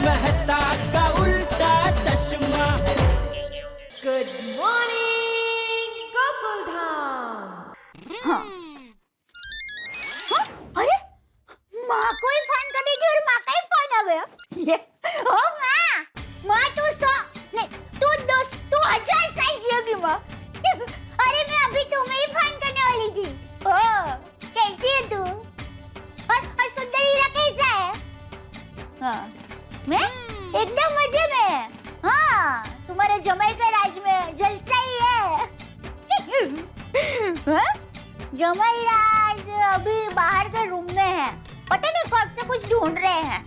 मेहता का उल्टा चश्मा। Good morning Gokuldham. हाँ। हाँ? अरे माँ को ही फोन कर दी थी और माँ का ही फोन आ गया। ओ माँ तू नहीं तू 1000 साल जियोगी माँ। अरे मैं अभी तुम्हें ही फोन करने वाली थी। ओ कैसी है तू? और सुंदर हीरा कैसा है? हाँ मैं एकदम मजे में। हाँ तुम्हारे जमाई का राज में जलसा ही है। हाँ? जमाई राज अभी बाहर के रूम में है, पता नहीं कब से कुछ ढूंढ रहे हैं।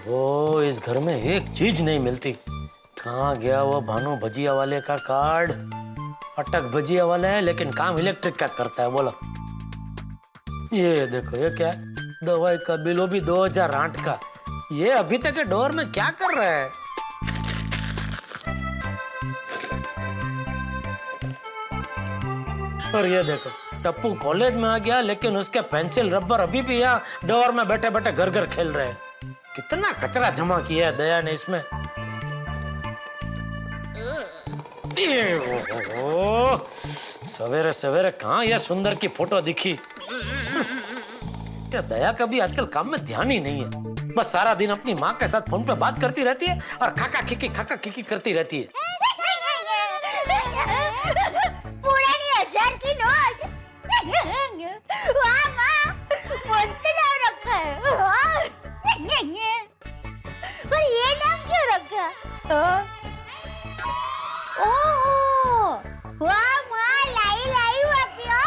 ओ इस घर में एक चीज नहीं मिलती। कहाँ गया वो भानु भजिया वाले का कार्ड? अटक भजिया वाला है लेकिन काम इलेक्ट्रिक का करता है। बोलो ये देखो, ये क्या है? दवाई का बिल, वो भी 2008 का। ये अभी तक डोर में क्या कर रहा है? और ये देखो, टप्पू कॉलेज में आ गया लेकिन उसके पेंसिल रबर अभी भी यहाँ डोर में बैठे बैठे घर घर खेल रहे हैं। कितना कचरा जमा किया है दया ने इसमें। सवेरे सवेरे कहाँ यह सुंदर की फोटो दिखी। क्या दया का भी आजकल काम में ध्यान ही नहीं है। बस सारा दिन अपनी माँ के साथ फोन पे बात करती रहती है और खाका खिकी करती रहती है। पुरानी 1000 की नोट। वाह माँ, मस्त नाम रखा है। पर ये नाम क्यों रखा? ओह, वाह माँ, लाई वाकया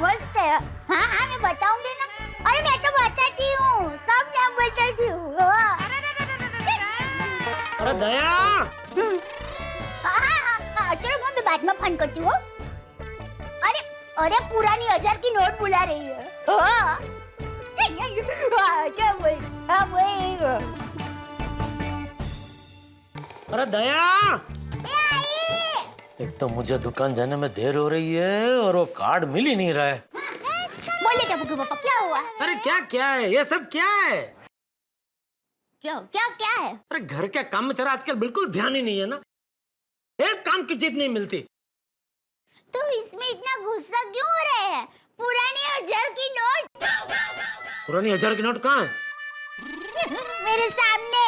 मस्त है। हाँ मैं बताऊंगी ना। अरे मैं तो बताती हूँ, सब नाम बताती हूँ। अरे दया, हाँ चलो मैं बाद में फोन करती हूँ। अरे पुरानी 1000 की नोट बुला रही है। अरे दया, एक तो मुझे दुकान जाने में देर हो रही है और वो कार्ड मिल ही नहीं रहा है। बोले टप्पू के पापा, क्या हुआ? अरे क्या है ये सब? क्या है? क्या है? अरे घर के काम में तेरा आजकल बिल्कुल ध्यान ही नहीं है ना। एक काम की चीज नहीं मिलती। तो इसमें इतना गुस्सा क्यों हो रहा है? पुरानी 1000 की नोट। पुरानी 1000 की नोट कहाँ है? मेरे सामने।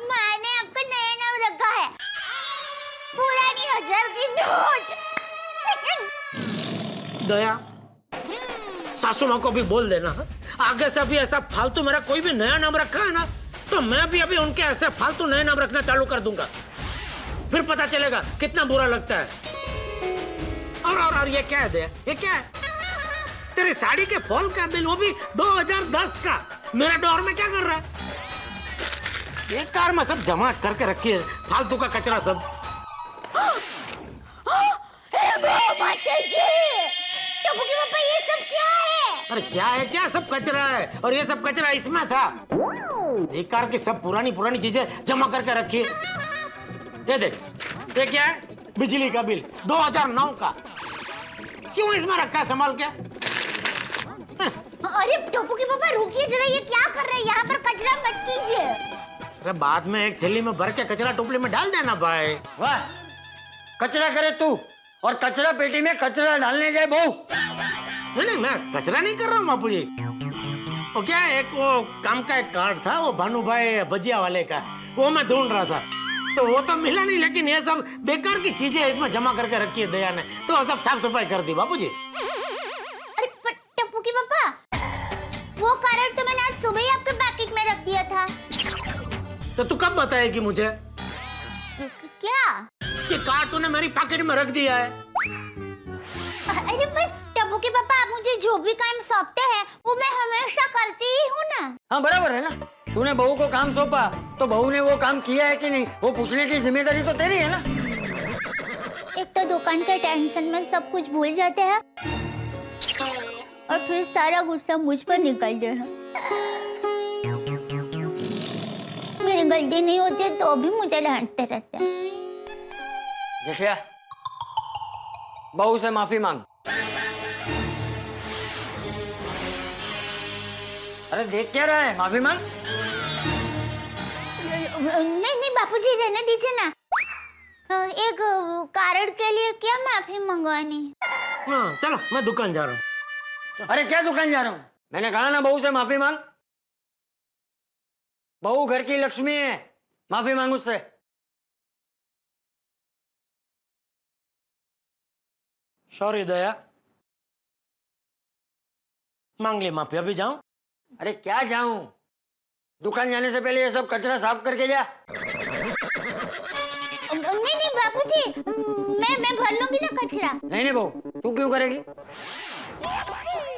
माँ ने आपका नया नाम रखा है, पुरानी 1000 की नोट। दया, सासू माँ को भी बोल देना, आगे से अभी ऐसा फालतू मेरा कोई भी नया नाम रखा है ना तो मैं भी अभी उनके ऐसे फालतू नए नाम रखना चालू कर दूंगा। फिर पता चलेगा कितना बुरा लगता है। और ये क्या है दया? ये क्या है? तेरी साड़ी के फॉल का बिल, वो भी 2010 का, मेरा डोर में क्या कर रहा है? ये कार में सब जमा करके रखी है, फालतू का कचरा सब। टप्पू के पापा, ये सब क्या है? अरे क्या है? क्या सब कचरा है? और ये सब कचरा इसमें था। एक कार की सब पुरानी चीजें जमा करके रखी है। ये देख, ये क्या है? बिजली का बिल 2009 का। क्यों इसमें रखा है संभाल के? अरे टप्पू के पापा रुकिए जरा, ये क्या कर रहे हैं? यहाँ पर कचरा मत कीजिए। अरे बाद में एक थैली में भर के कचरा टोपली में डाल देना भाई। वाह, कचरा करे तू और कचरा पेटी में कचरा डालने गए बहू। नहीं मैं कचरा नहीं कर रहा हूँ बापू जी। वो क्या है, एक वो काम का एक कार्ड था, वो भानु भाई भजिया वाले का, वो मैं ढूंढ रहा था तो वो तो मिला नहीं। लेकिन ये सब बेकार की चीजें इसमें जमा करके रखी है दया ने, तो वो सब साफ सफाई कर दी बापू जी। अरे टप्पू के पापा, वो कार्ड तो मैंने आज सुबह ही आपके पैकेट में रख दिया था। तो तू कब बताएगी मुझे? क्या? कि कार्ड तूने मेरी पैकेट में रख दिया है। अरे पर टप्पू के पापा, आप मुझे जो भी काम सौंपते हैं वो मैं हमेशा करती ही हूँ ना। हाँ बराबर है ना, तूने बहू को काम सौंपा तो बहू ने वो काम किया है कि नहीं, वो पूछने की जिम्मेदारी तो तेरी है ना। एक तो दुकान के टेंशन में सब कुछ भूल जाते हैं और फिर सारा गुस्सा मुझ पर निकलते हैं। मेरी गलती नहीं होती तो भी मुझे डांटते रहते हैं। जेठिया, बहू से माफी मांग। अरे देख क्या रहा है, माफी मांग। नहीं नहीं बापूजी, रहने दीजिए ना। एक कारण के लिए क्या माफी मंगवानी? हाँ चलो, मैं दुकान जा रहा हूँ। अरे क्या दुकान जा रहा हूँ? मैंने कहा ना बहू से माफी मांग। बहू घर की लक्ष्मी है, माफी मांग उससे। सॉरी दया, मांग ली माफी, अभी जाऊं? अरे क्या जाऊं, दुकान जाने से पहले ये सब कचरा साफ करके जा। नहीं नहीं बापूजी, मैं भर लूंगी ना कचरा। नहीं नहीं बहू, तू क्यों करेगी?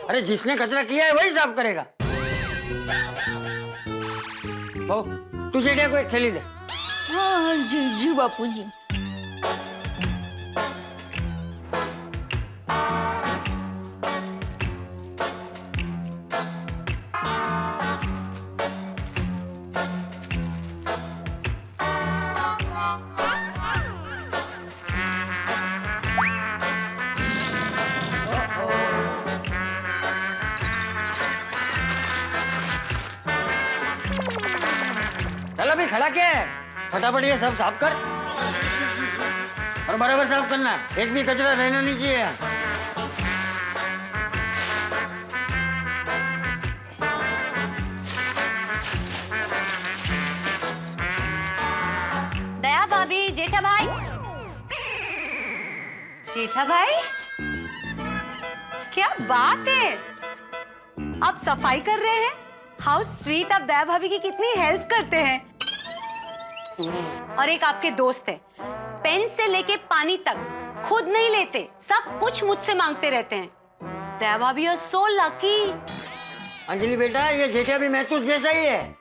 अरे जिसने कचरा किया है वही साफ करेगा। बहू तू जेठिया को एक थैली दे। हाँ जी जी बापूजी। चल अभी खड़ा क्या है, फटाफट ये सब साफ कर और बराबर साफ करना, एक भी कचरा रहना नहीं चाहिए। दया भाभी, जेठा भाई, जेठा भाई, क्या बात है, आप सफाई कर रहे हैं? हाउ स्वीट, आप दया भाभी की कितनी हेल्प करते हैं। और एक आपके दोस्त है, पेन से लेके पानी तक खुद नहीं लेते, सब कुछ मुझसे मांगते रहते हैं। दया भाभी आर सो लकी। अंजलि बेटा, ये जेठिया भी महतूस जैसा ही है,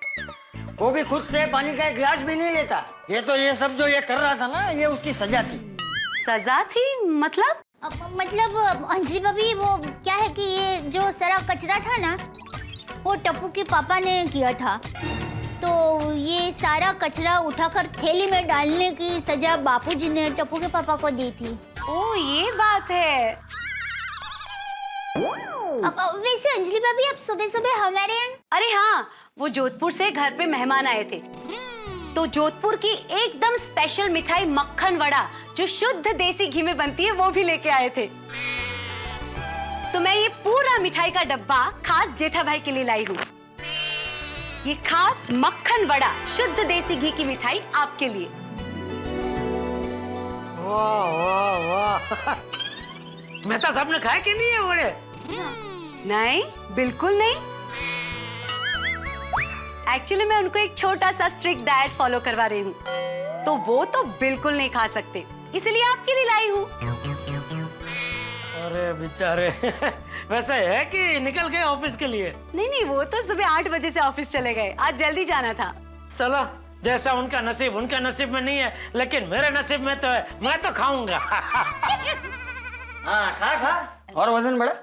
वो भी खुद से पानी का एक गिलास भी नहीं लेता। ये सब जो ये कर रहा था ना, ये उसकी सजा थी। सजा थी मतलब? मतलब अंजलि भाभी, वो क्या है कि ये जो सारा कचरा था ना, वो टप्पू के पापा ने किया था, तो ये सारा कचरा उठाकर थैली में डालने की सजा बापूजी ने टप्पू के पापा को दी थी। ओ ये बात है। अब वैसे अंजलि भाभी, आप सुबह सुबह हमारे यहाँ? अरे हाँ, वो जोधपुर से घर पे मेहमान आए थे, तो जोधपुर की एकदम स्पेशल मिठाई मक्खन वड़ा जो शुद्ध देसी घी में बनती है वो भी लेके आए थे। तो मैं ये पूरा मिठाई का डब्बा खास जेठा भाई के लिए लाई हूँ। ये खास मक्खन वड़ा शुद्ध देसी घी की मिठाई आपके लिए। वाह वाह वाह, मेहता साहब ने खाया कि नहीं है वड़े? नहीं, बिल्कुल नहीं। एक्चुअली मैं उनको एक छोटा सा स्ट्रिक्ट डाइट फॉलो करवा रही हूँ, तो वो तो बिल्कुल नहीं खा सकते, इसलिए आपके लिए लाई हूँ। अरे बेचारे, वैसे है कि निकल गए ऑफिस के लिए? नहीं नहीं, वो तो सुबह 8 बजे से ऑफिस चले गए, आज जल्दी जाना था। चलो, जैसा उनका नसीब उनका नसीब में नहीं है, लेकिन मेरे नसीब में तो है, मैं तो खाऊंगा। हाँ खा खा और वजन बढ़ा।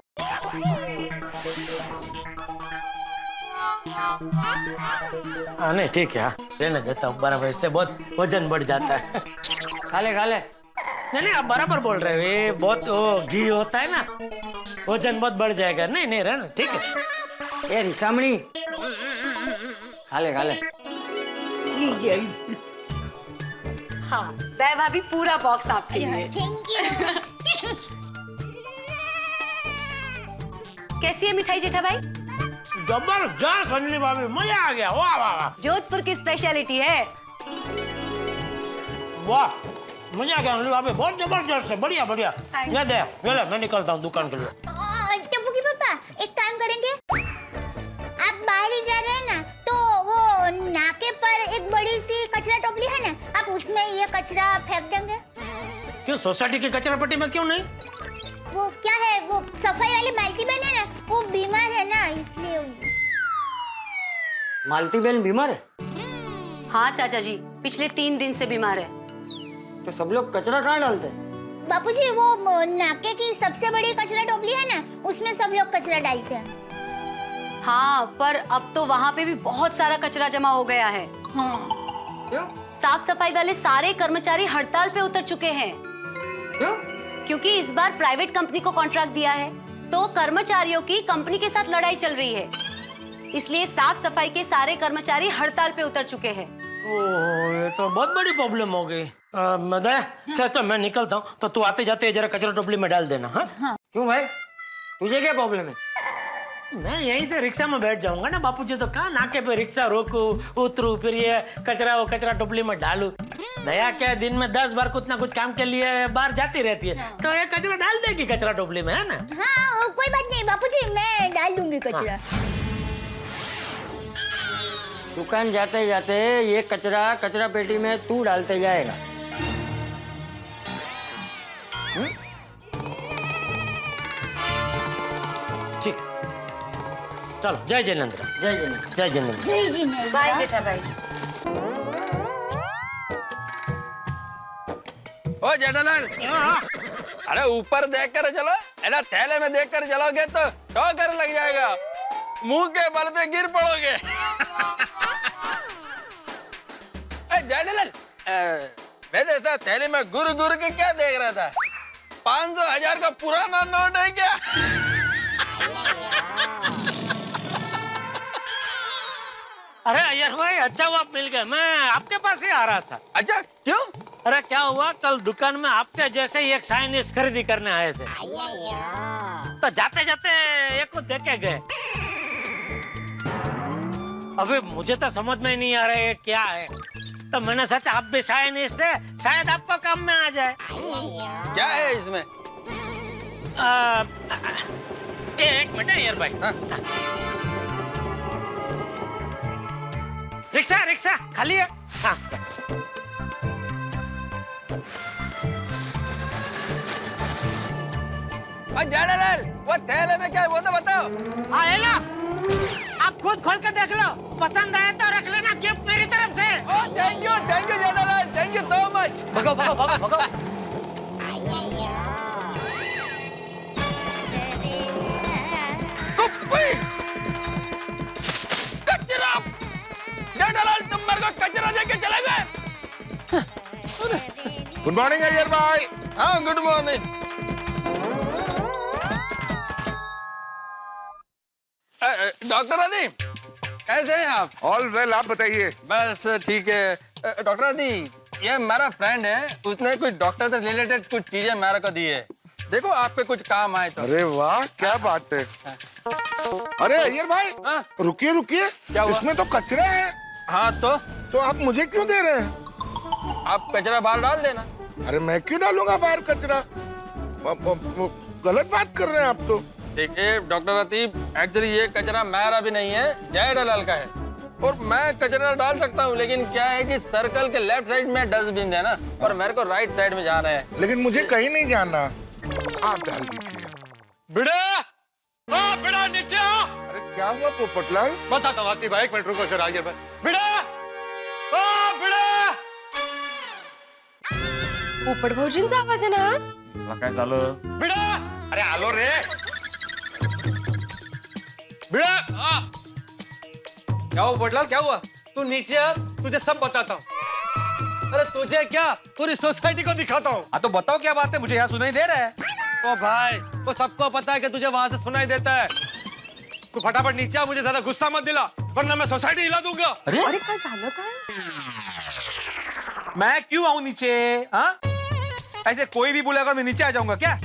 हाँ नहीं ठीक है, रहने देता हूँ, बराबर इससे बहुत वजन बढ़ जाता है। खा ले खा ले। नहीं नहीं, आप बराबर बोल रहे हो, ये बहुत घी होता है ना, वजन बहुत बढ़ जाएगा। नहीं नहीं रहना, ठीक है। ये रिसामणी, खा ले खा ले। हाँ, दया भाभी पूरा बॉक्स आपके लिए। Thank you. कैसी है मिठाई जेठा भाई? जबरदस्त अंजलि भाभी, मजा आ गया। वाह वाह वाह जोधपुर की स्पेशलिटी है। वाह, मजा आ गया अंजलि भाभी, बहुत जबरदस्त है, बढ़िया बढ़िया। ये दे, ये ले, मैं निकलता हूँ दुकान के लिए। टप्पू के पापा, एक काम करेंगे, आप बाहर ही जा रहे हैं ना, तो वो नाके पर एक बड़ी सी कचरा टोपली है ना, आप उसमें ये कचरा फेंक देंगे। क्यों, सोसाइटी की कचरा पट्टी में क्यों नहीं? वो क्या है, वो सफाई वाली मालती बहन है ना, वो बीमार है ना, इसलिए। मालती बहन बीमार है? हाँ चाचा जी, पिछले 3 दिन से बीमार है। तो सब लोग कचरा कहाँ डालते हैं? बापूजी, वो नाके की सबसे बड़ी कचरा टोपली है ना, उसमें सब लोग कचरा डालते हैं। हाँ, पर अब तो वहाँ पे भी बहुत सारा कचरा जमा हो गया है। हाँ। क्यों? साफ सफाई वाले सारे कर्मचारी हड़ताल पे उतर चुके हैं। क्यों? क्योंकि इस बार प्राइवेट कंपनी को कॉन्ट्रैक्ट दिया है, तो कर्मचारियों की कंपनी के साथ लड़ाई चल रही है। इसलिए साफ सफाई के सारे कर्मचारी हड़ताल पे उतर चुके हैं। ओह, ये तो बहुत बड़ी प्रॉब्लम हो गई। मदय, अच्छा मैं निकलता हूँ, तो तू आते जाते जरा कचरा टोपली में डाल देना। हाँ क्यों भाई, तुझे क्या प्रॉब्लम है? मैं यहीं से रिक्शा में बैठ जाऊंगा ना बापूजी, तो कहाँ नाके पे रिक्शा रोकू, उतरू, फिर ये कचरा टोपली में डालू। दया क्या दिन में 10 बार कुछ ना कुछ काम के लिए बाहर जाती रहती है, तो ये कचरा डाल देगी कचरा टोपली में, है ना? हाँ कोई बात नहीं बापूजी, मैं डाल दूंगी कचरा। दुकान जाते जाते ये कचरा पेटी में तू डालते जाएगा। ठीक, चलो। जय जयेंद्र। जय जय। जय जयेंद्र। जय जी ने बाय जेठा भाई। ओ जेठालाल, अरे ऊपर देख कर चलो, ऐसा थैले में देख कर चलोगे तो ठोकर लग जाएगा, मुंह के बल पे गिर पड़ोगे। जेठालाल, मैं तो ऐसा थैले में गुर के क्या देख रहा था? 500,000 का पुराना नोट है क्या? अरे अय्यर भाई, अच्छा हुआ आप मिल गए, मैं आपके पास ही आ रहा था। अच्छा क्यों? अरे क्या हुआ, कल दुकान में आपके जैसे ही एक साइनिस्ट खरीदी करने आए थे, तो जाते जाते एक को देख के गए। अभी मुझे तो समझ में नहीं आ रहा है क्या है, तो मैंने सोचा आप भी साइनिस्ट है, शायद आपको काम में आ जाए। क्या है इसमें? एक मिनट अय्यर भाई। हाँ? रिक्शा खाली है? हाँ। जेठालाल, वो थैले में क्या है वो तो बताओ। हाँ ये लो, आप खुद खोल के देख लो, पसंद आए तो रख लेना, गिफ्ट मेरी तरफ से। Oh thank you Jethalal, thank you so much. भगो। कचरा! जेठालाल, तुम मेरे को कचरा देके चले गए। गुड मॉर्निंग अय्यर भाई। हाँ गुड मॉर्निंग। डॉक्टर आदि, कैसे हैं आप? ऑल वेल, आप बताइए। बस ठीक है। डॉक्टर आदि, ये मेरा फ्रेंड है, उसने कुछ डॉक्टर से रिलेटेड कुछ चीजें मेरे को दी है, देखो आपके कुछ काम आए तो। अरे वाह, क्या बात है। अरे अय्यर भाई, हाँ? रुकिए, क्या हुआ? इसमें तो कचरा है। हाँ तो आप मुझे क्यों दे रहे हैं? आप कचरा बाहर डाल देना। अरे मैं क्यों डालूंगा बाहर कचरा? गलत बात कर रहे हैं आप तो। देखिए डॉक्टर अतीब, एक्चुअली ये कचरा मेरा भी नहीं है, जेठालाल का है, और मैं कचरा डाल सकता हूँ, लेकिन क्या है कि सर्कल के लेफ्ट साइड में डस्टबिन है ना, और मेरे को राइट साइड में जाना है। लेकिन मुझे कहीं नहीं जाना, आप डाल दीजिए। बेड़ा नीचे आओ। अरे क्या हुआ पोपटलाल? बताता हूँ भाई, 1 मिनट रुको जरा। अय्यर भाई, बेड़ा बेड़ा। पोपट भाऊजींचा आवाज आहे ना? काय झालं? बेड़ा, अरे आलो रे। बेड़ा, क्या हुआ पोपटलाल, क्या हुआ? तू नीचे आ, तुझे सब बताता हूँ। अरे तुझे क्या, पूरी सोसाइटी को दिखाता हूँ। हाँ तो बताओ क्या बात है, मुझे यहाँ सुनाई दे रहा है। ओ भाई, तो सबको पता है कि तुझे वहां से सुनाई देता है। तू फटाफट नीचे आ, मुझे ज्यादा गुस्सा मत दिला, वरना मैं सोसाइटी हिला दूंगा। अरे काय झालं काय? मैं क्यों आऊं नीचे? हाँ, ऐसे कोई भी बुलाएगा मैं नीचे आ जाऊंगा क्या?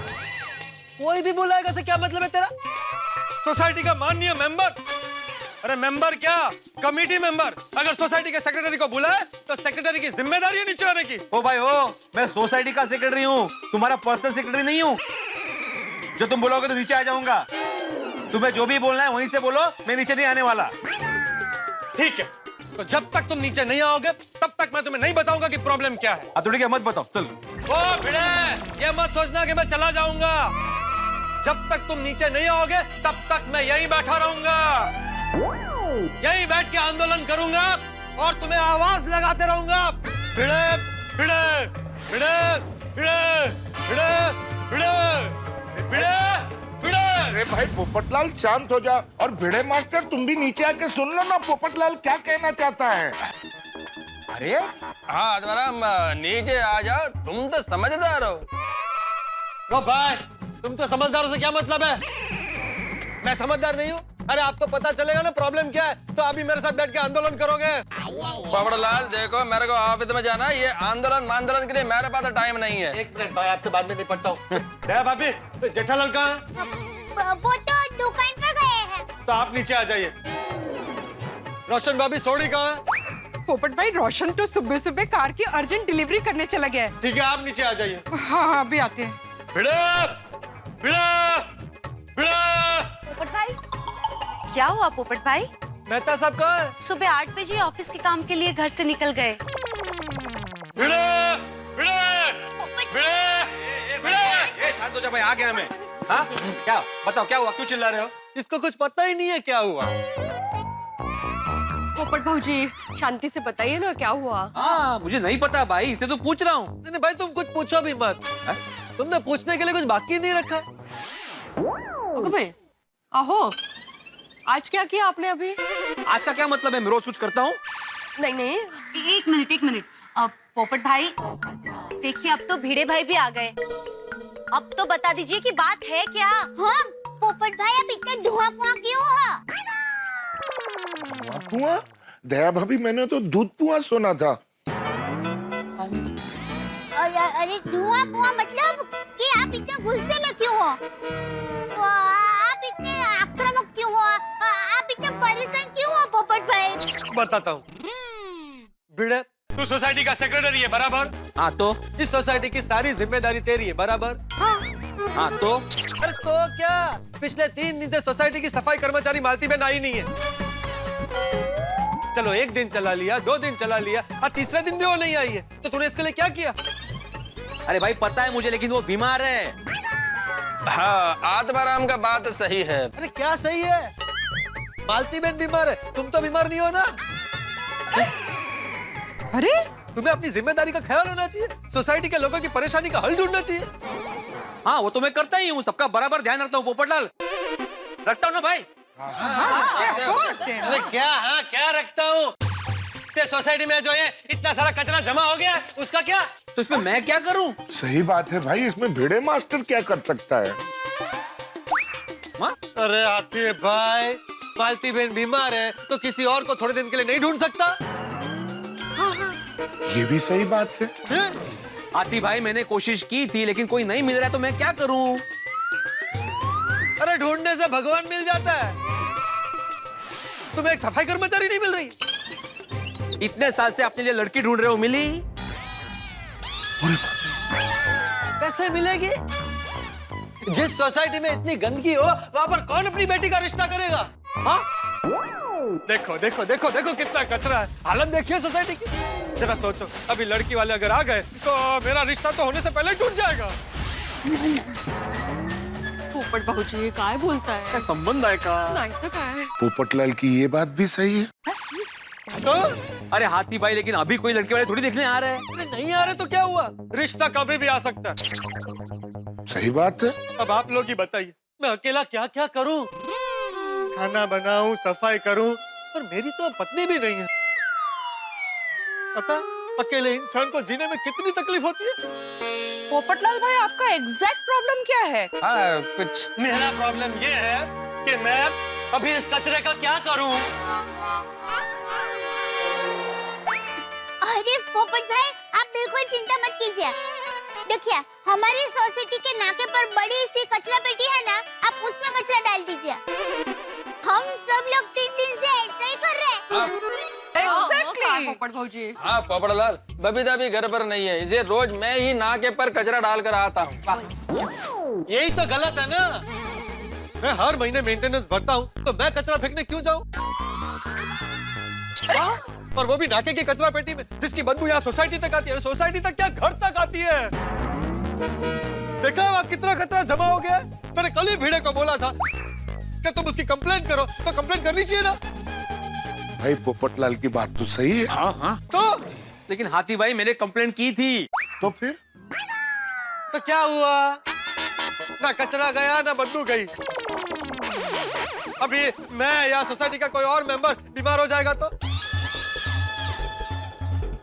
कोई भी बुलाएगा से क्या मतलब है तेरा? सोसाइटी का माननीय मेंबर। अरे मेंबर क्या, कमेटी मेंबर। अगर सोसाइटी के सेक्रेटरी को बुलाए तो सेक्रेटरी की जिम्मेदारी है नीचे आने की। ओ भाई ओ, मैं सोसाइटी का सेक्रेटरी हूँ, तुम्हारा पर्सनल सेक्रेटरी नहीं हूँ। जो तुम बोलोगे तो नीचे आ जाऊंगा। तुम्हें जो भी बोलना है वहीं से बोलो, मैं नीचे नहीं आने वाला। ठीक है, तो जब तक तुम नीचे नहीं आओगे तब तक मैं तुम्हें नहीं बताऊंगा कि प्रॉब्लम क्या है। तो ठीक है, मत बताओ, चल। ओ भिड़े, ये मत सोचना कि मैं चला जाऊंगा। जब तक तुम नीचे नहीं आओगे तब तक मैं यहीं बैठा रहूंगा, यहीं बैठ के आंदोलन करूंगा और तुम्हें आवाज लगाते रहूंगा। भिड़े भिड़े भिड़े भिड़े भिड़े भिड़े भिड़े भिड़े। अरे भाई पोपटलाल शांत हो जा, और भिड़े मास्टर तुम भी नीचे आके सुन लो ना पोपटलाल क्या कहना चाहता है। अरे हाँ तुम्हारा नीचे आ जाओ, तुम तो समझदार हो। ओ भाई, तुम तो समझदारों से क्या मतलब है? मैं समझदार नहीं हूँ? अरे आपको पता चलेगा ना प्रॉब्लम क्या है, तो अभी मेरे साथ बैठ के आंदोलन करोगे। पोपटलाल देखो, मेरे को ऑफिस में जाना है, ये आंदोलन के लिए मेरे पास टाइम नहीं है। एक मिनट भाई, आपसे बाद में निपटता हूँ। दया भाभी, जेठालाल कहाँ है? वो तो दुकान पर गए हैं। तो आप नीचे आ जाइए। रोशन भाभी, सोडी कहाँ है? पोपट भाई, रोशन तो सुबह सुबह कार की अर्जेंट डिलीवरी करने चला गया है। ठीक है, आप नीचे आ जाइए। हाँ, अभी आते हैं। पोपट भाई, क्या हुआ पोपट भाई? मेहता साहब कहाँ है? सुबह 8 बजे ऑफिस के काम के लिए घर से निकल गए। शांत हो जा भाई, आ गया मैं। हाँ, क्या बताओ, क्या हुआ? क्यों चिल्ला रहे हो? इसको कुछ पता ही नहीं है क्या हुआ। पोपट भाजी, शांति से बताइए ना क्या हुआ। हाँ, मुझे नहीं पता भाई, इसलिए तो पूछ रहा हूँ। नहीं भाई, तुम कुछ पूछो भी मत। तुमने पूछने के लिए कुछ बाकी नहीं रखा। ओके भाई, आहो, आज क्या किया आपने अभी? आज का क्या मतलब है? मैं रोज कुछ करता हूँ। नहीं नहीं, एक मिनट। अब पोपट भाई देखिए, अब तो भिड़े भाई भी आ गए। अब तो बता दीजिए कि बात है क्या? हाँ, पोपट भाई अब इतने धुआं क्यों है? पुआ? दया भाभी, मैंने तो दूध पुआ सुना था। अरे धुआं मतलब कि आप इतने गुस्से में क्यों हो? आप इतने आक्रामक क्यों हो? आप इतने परेशान क्यों हो पोपट भाई? बताता हूँ। भिड़े, तू सोसाइटी का सेक्रेटरी है, बराबर? हाँ तो? इस सोसाइटी की सारी जिम्मेदारी तेरी है, बराबर? हाँ तो? अरे तो क्या? पिछले 3 दिन से सोसाइटी की सफाई कर्मचारी मालती बहन आई नहीं है। चलो, 1 दिन चला लिया, 2 दिन चला लिया, और तीसरे दिन भी वो नहीं आई है, तो तूने इसके लिए क्या किया? अरे भाई पता है मुझे, लेकिन वो बीमार है। हाँ, आत्माराम का बात सही है। अरे क्या सही है? मालती बहन बीमार है, तुम तो बीमार नहीं हो ना? अरे, तुम्हें अपनी जिम्मेदारी का ख्याल होना चाहिए, सोसाइटी के लोगों की परेशानी का हल ढूंढना चाहिए। हाँ, वो तो मैं करता ही हूँ, सबका बराबर ध्यान रखता हूँ पोपटलाल। रखता हूँ ना भाई? अरे क्या? हाँ, क्या रखता हूँ? ये सोसाइटी में जो है इतना सारा कचरा जमा हो गया, उसका क्या? तो इसमें मैं क्या करूँ? सही बात है भाई, इसमें भिड़े मास्टर क्या कर सकता है? अरे आती भाई, मालती बहन बीमार है तो किसी और को थोड़े दिन के लिए नहीं ढूंढ सकता? ये भी सही बात है। आती भाई, मैंने कोशिश की थी, लेकिन कोई नहीं मिल रहा है, तो मैं क्या करूँ? अरे ढूंढने से भगवान मिल जाता है। तुम्हें एक सफाई कर्मचारी नहीं मिल रही? इतने साल से अपने लिए लड़की ढूंढ रहे हो, मिली? कैसे मिलेगी? जिस सोसाइटी में इतनी गंदगी हो, वहां पर कौन अपनी बेटी का रिश्ता करेगा? हाँ? देखो देखो देखो देखो कितना कचरा है। हालत देखिए सोसाइटी की। जरा सोचो, अभी लड़की वाले अगर आ गए तो मेरा रिश्ता तो होने से पहले ही टूट जाएगा। पोपट भाजी काय बोलता है? क्या संबंध है का? नहीं तो काय? पोपटलाल की ये बात भी सही है। तो अरे हाथी भाई, लेकिन अभी कोई लड़के वाले थोड़ी देखने आ रहे हैं। अरे नहीं आ रहे तो क्या हुआ? रिश्ता कभी भी आ सकता है। सही बात है। अब आप लोग ही बताइए, मैं अकेला क्या क्या करूं? खाना बनाऊं, सफाई करूं, और मेरी तो पत्नी भी नहीं है। पता, अकेले इंसान को जीने में कितनी तकलीफ होती है। पोपटलाल भाई, आपका एग्जैक्ट प्रॉब्लम क्या है? हाँ, कुछ मेरा प्रॉब्लम ये है कि मैं अभी इस कचरे का क्या करूं? अरे पोपट भाई, आप बिल्कुल चिंता मत कीजिए। देखिए, हमारी सोसाइटी के नाके पर बड़ी सी कचरा पेटी है ना, आप उसमें कचरा डाल दीजिए। हम सब लोग 3 दिन से ऐसा ही कर रहे हैं। Exactly. पोपट भाजी, हाँ पोपटलाल, बबीता भी घर पर नहीं है, इसे रोज मैं ही नाके पर कचरा डालकर आता हूँ। यही तो गलत है ना। मैं हर महीने मेंटेनेंस भरता हूँ, तो मैं कचरा फेंकने क्यों जाऊँ? और वो भी नाके की कचरा पेटी में, जिसकी बदबू यहाँ सोसाइटी तक आती है। सोसाइटी तक क्या, घर तक आती है। देखा वहाँ कितना कचरा जमा हो गया। मैंने कल ही भिड़े को बोला था कि तुम उसकी कंप्लेंट करो, तो कंप्लेंट करनी चाहिए ना। भाई पोपटलाल की बात तो सही है। हाँ हाँ, तो लेकिन हाथी भाई, मैंने कंप्लेंट की थी। तो फिर तो क्या हुआ? ना कचरा गया, ना बदबू गई। अभी मैं या सोसाइटी का कोई और मेंबर बीमार हो जाएगा तो?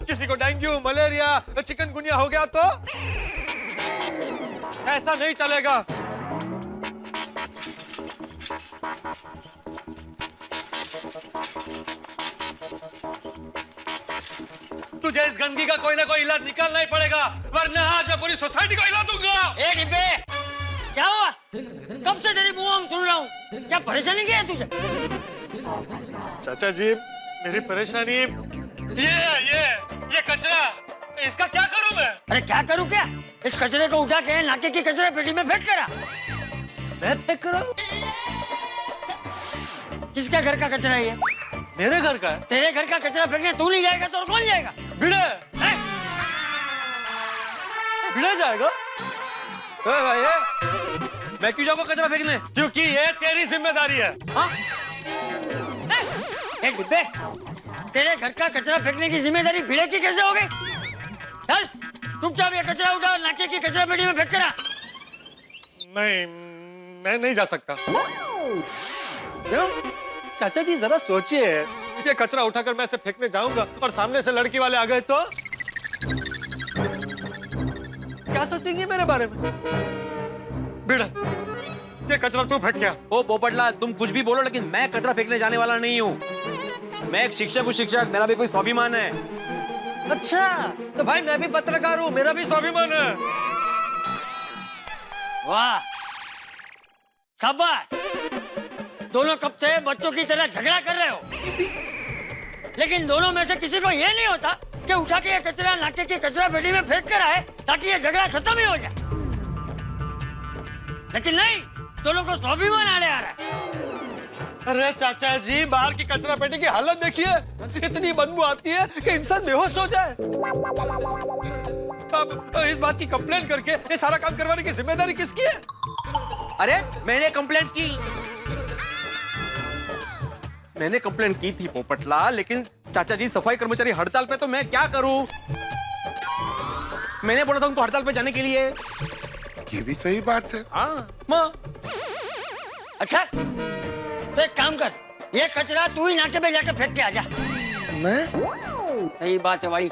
किसी को डेंगू, मलेरिया, चिकनगुनिया हो गया तो? ऐसा नहीं चलेगा। मुझे इस गंदगी का कोई ना कोई इलाज निकालना ही पड़ेगा, वरना आज मैं पूरी सोसाइटी को हिला दूंगा। ए डिब्बे, क्या हुआ? कब से तेरी मुंह हम सुन रहा हूँ, क्या परेशानी क्या है तुझे? चाचा जी, मेरी परेशानी ये कचरा, इसका क्या करूं मैं? अरे क्या करूँ क्या? इस कचरे को उठा के नाके की कचरा पेटी में फेंक करा। मैं फेंक रहा हूँ? किसका घर का कचरा है ये? मेरे घर का है। तेरे घर का कचरा फेंकने तू नहीं जाएगा तो और कौन जाएगा? भिड़े, हैं? भिड़ा जाएगा? मैं क्यों जाऊंगा कचरा फेंकने? क्योंकि ये तेरी जिम्मेदारी है। हाँ? ए डिब्बे, तेरे घर का कचरा फेंकने की जिम्मेदारी भिड़े की कैसे हो गई? चल, चुपचाप ये कचरा उठा और नाके की कचरा पेटी में फेंक करा। मैं नहीं जा सकता। क्यों? चाचा जी जरा सोचिए, ये कचरा उठाकर मैं इसे फेंकने जाऊंगा और सामने से लड़की वाले आ गए तो क्या सोचेंगे मेरे बारे में? बिड़ा, ये कचरा तू फेंक गया। ओ पोपटलाल, तुम कुछ भी बोलो लेकिन मैं कचरा फेंकने जाने वाला नहीं हूँ। मैं एक शिक्षक हूँ, शिक्षक, मेरा भी कोई स्वाभिमान है। अच्छा, तो भाई मैं भी पत्रकार हूँ, मेरा भी स्वाभिमान है। वाह, शाबाश। दोनों कब से बच्चों की तरह झगड़ा कर रहे हो, लेकिन दोनों में से किसी को ये नहीं होता कि उठा के ये कचरा नाके की कचरा पेटी में फेंक कर आए ताकि ये झगड़ा खत्म ही हो जाए। लेकिन नहीं, दोनों को स्वाभिमान आड़े आ रहा है। अरे चाचा जी, बाहर की कचरा पेटी की हालत देखिए, इतनी बदबू आती है कि इंसान बेहोश हो जाए। अब इस बात की कंप्लेंट करके ये सारा काम करवाने की जिम्मेदारी किसकी है? अरे मैंने कंप्लेंट की थी पोपटलाल, लेकिन चाचा जी सफाई कर्मचारी हड़ताल पे, तो मैं क्या करूं? मैंने बोला था उनको हड़ताल पे जाने के लिए। ये भी सही बात है। हाँ माँ। अच्छा, तो एक काम कर, ये कचरा तू ही नाके पे जाके फेंक के आ जा। मैं? सही बात है भाई।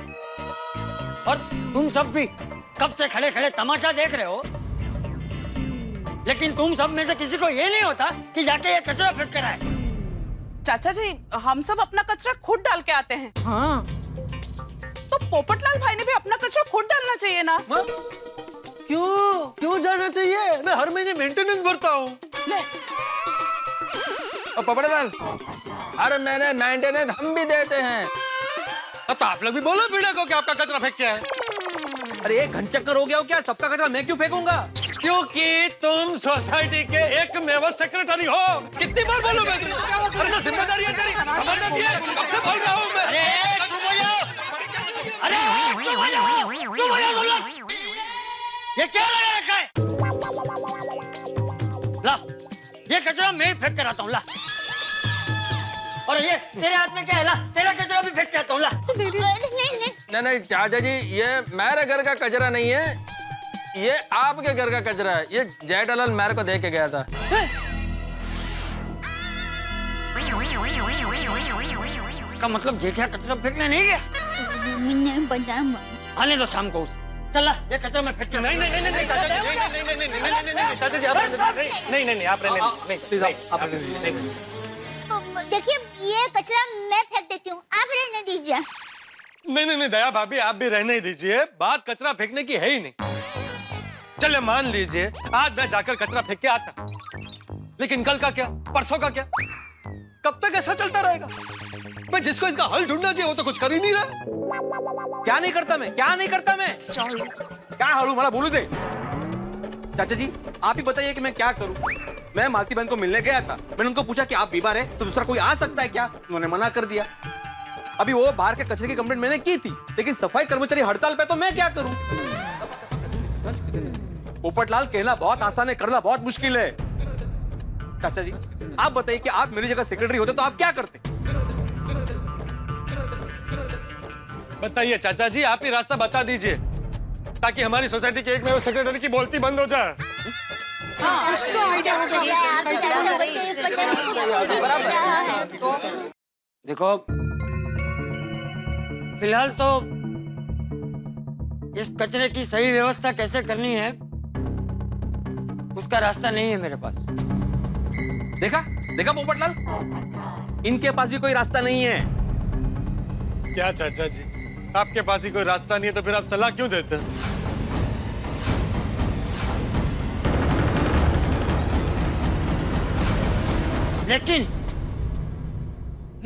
और तुम सब भी कब से खड़े खड़े तमाशा देख रहे हो, लेकिन तुम सब में से किसी को ये नहीं होता कि जाके ये कचरा फेंक कर आए। चाचा जी, हम सब अपना कचरा खुद डाल के आते हैं। हाँ। तो पोपटलाल भाई ने भी अपना कचरा खुद डालना चाहिए ना? क्यों जाना चाहिए? मैं हर महीने मेंटेनेंस भरता हूँ। पोपटलाल, हर महीने मेंटेनेंस हम भी देते हैं। तो आप लोग भी बोलो भिड़े को कि आपका कचरा फेंक क्या है। अरे एक घनचक्कर हो गया हो क्या? सबका कचरा मैं क्यों फेंकूंगा? क्योंकि तुम सोसाइटी के एकमेव सेक्रेटरी हो। कितनी बार बोलूं मैं तुझे? अरे तो जिम्मेदारी है तेरी, समझ आती है? कब से बोल रहा हूँ मैं। अरे चुप हो जाओ, अरे चुप हो जाओ तुम लोग। ये क्या लगा रखा है? ला, ये कचरा मैं ही फेंक कर आता हूँ। ला, और ये तेरे हाथ में क्या है? ला, तेरा कचरा भी फेंक के आता हूँ। ला। नहीं चाचा जी, ये मेरे घर का कचरा नहीं है, ये आपके घर का कचरा है। ये जेठालाल मेरे को दे के गया था। इसका मतलब जेठा कचरा फेंकने नहीं गया? मैंने बताया। आने दो शाम को उसे। चला, ये कचरा मैं फेंक के। नहीं चाचा जी, नहीं चाचा जी, आप नहीं आप रहने नहीं, प्लीज आप रहने। देखिए, ये कचरा मैं फेंक देती हूँ, आप रहने दीजिए। नहीं दया भाभी, आप भी रहने ही दीजिए। बात कचरा फेंकने की है ही नहीं। चलिए मान लीजिए आज मैं जाकर कचरा फेंक के आता, लेकिन कल का क्या, परसों का क्या? कब तक ऐसा चलता रहेगा? मैं जिसको इसका हल ढूंढना चाहिए वो तो कुछ कर ही नहीं रहा। क्या नहीं करता मैं? क्या हड़ू मला बोलू दे। चाचा जी, आप ही बताइए कि मैं क्या करूं। मैं मालती बहन को मिलने गया था, मैंने उनको पूछा कि आप बीमार है तो दूसरा कोई आ सकता है क्या? उन्होंने मना कर दिया। अभी वो बाहर के कचरे की कंप्लेंट मैंने की थी, लेकिन सफाई कर्मचारी हड़ताल पे, तो मैं क्या करूं? पोपटलाल, कहना बहुत आसान है, करना बहुत मुश्किल है। चाचा जी, आप बताइए कि आप मेरी जगह सेक्रेटरी होते तो आप क्या करते? बताइए चाचा जी, आप ही रास्ता बता दीजिए ताकि हमारी सोसाइटी के एक में वो सेक्रेटरी की बोलती बंद हो जाए। देखो, फिलहाल तो इस कचरे की सही व्यवस्था कैसे करनी है उसका रास्ता नहीं है मेरे पास। देखा पोपटलाल, इनके पास भी कोई रास्ता नहीं है। क्या चाचा जी, आपके पास ही कोई रास्ता नहीं है तो फिर आप सलाह क्यों देते हैं? लेकिन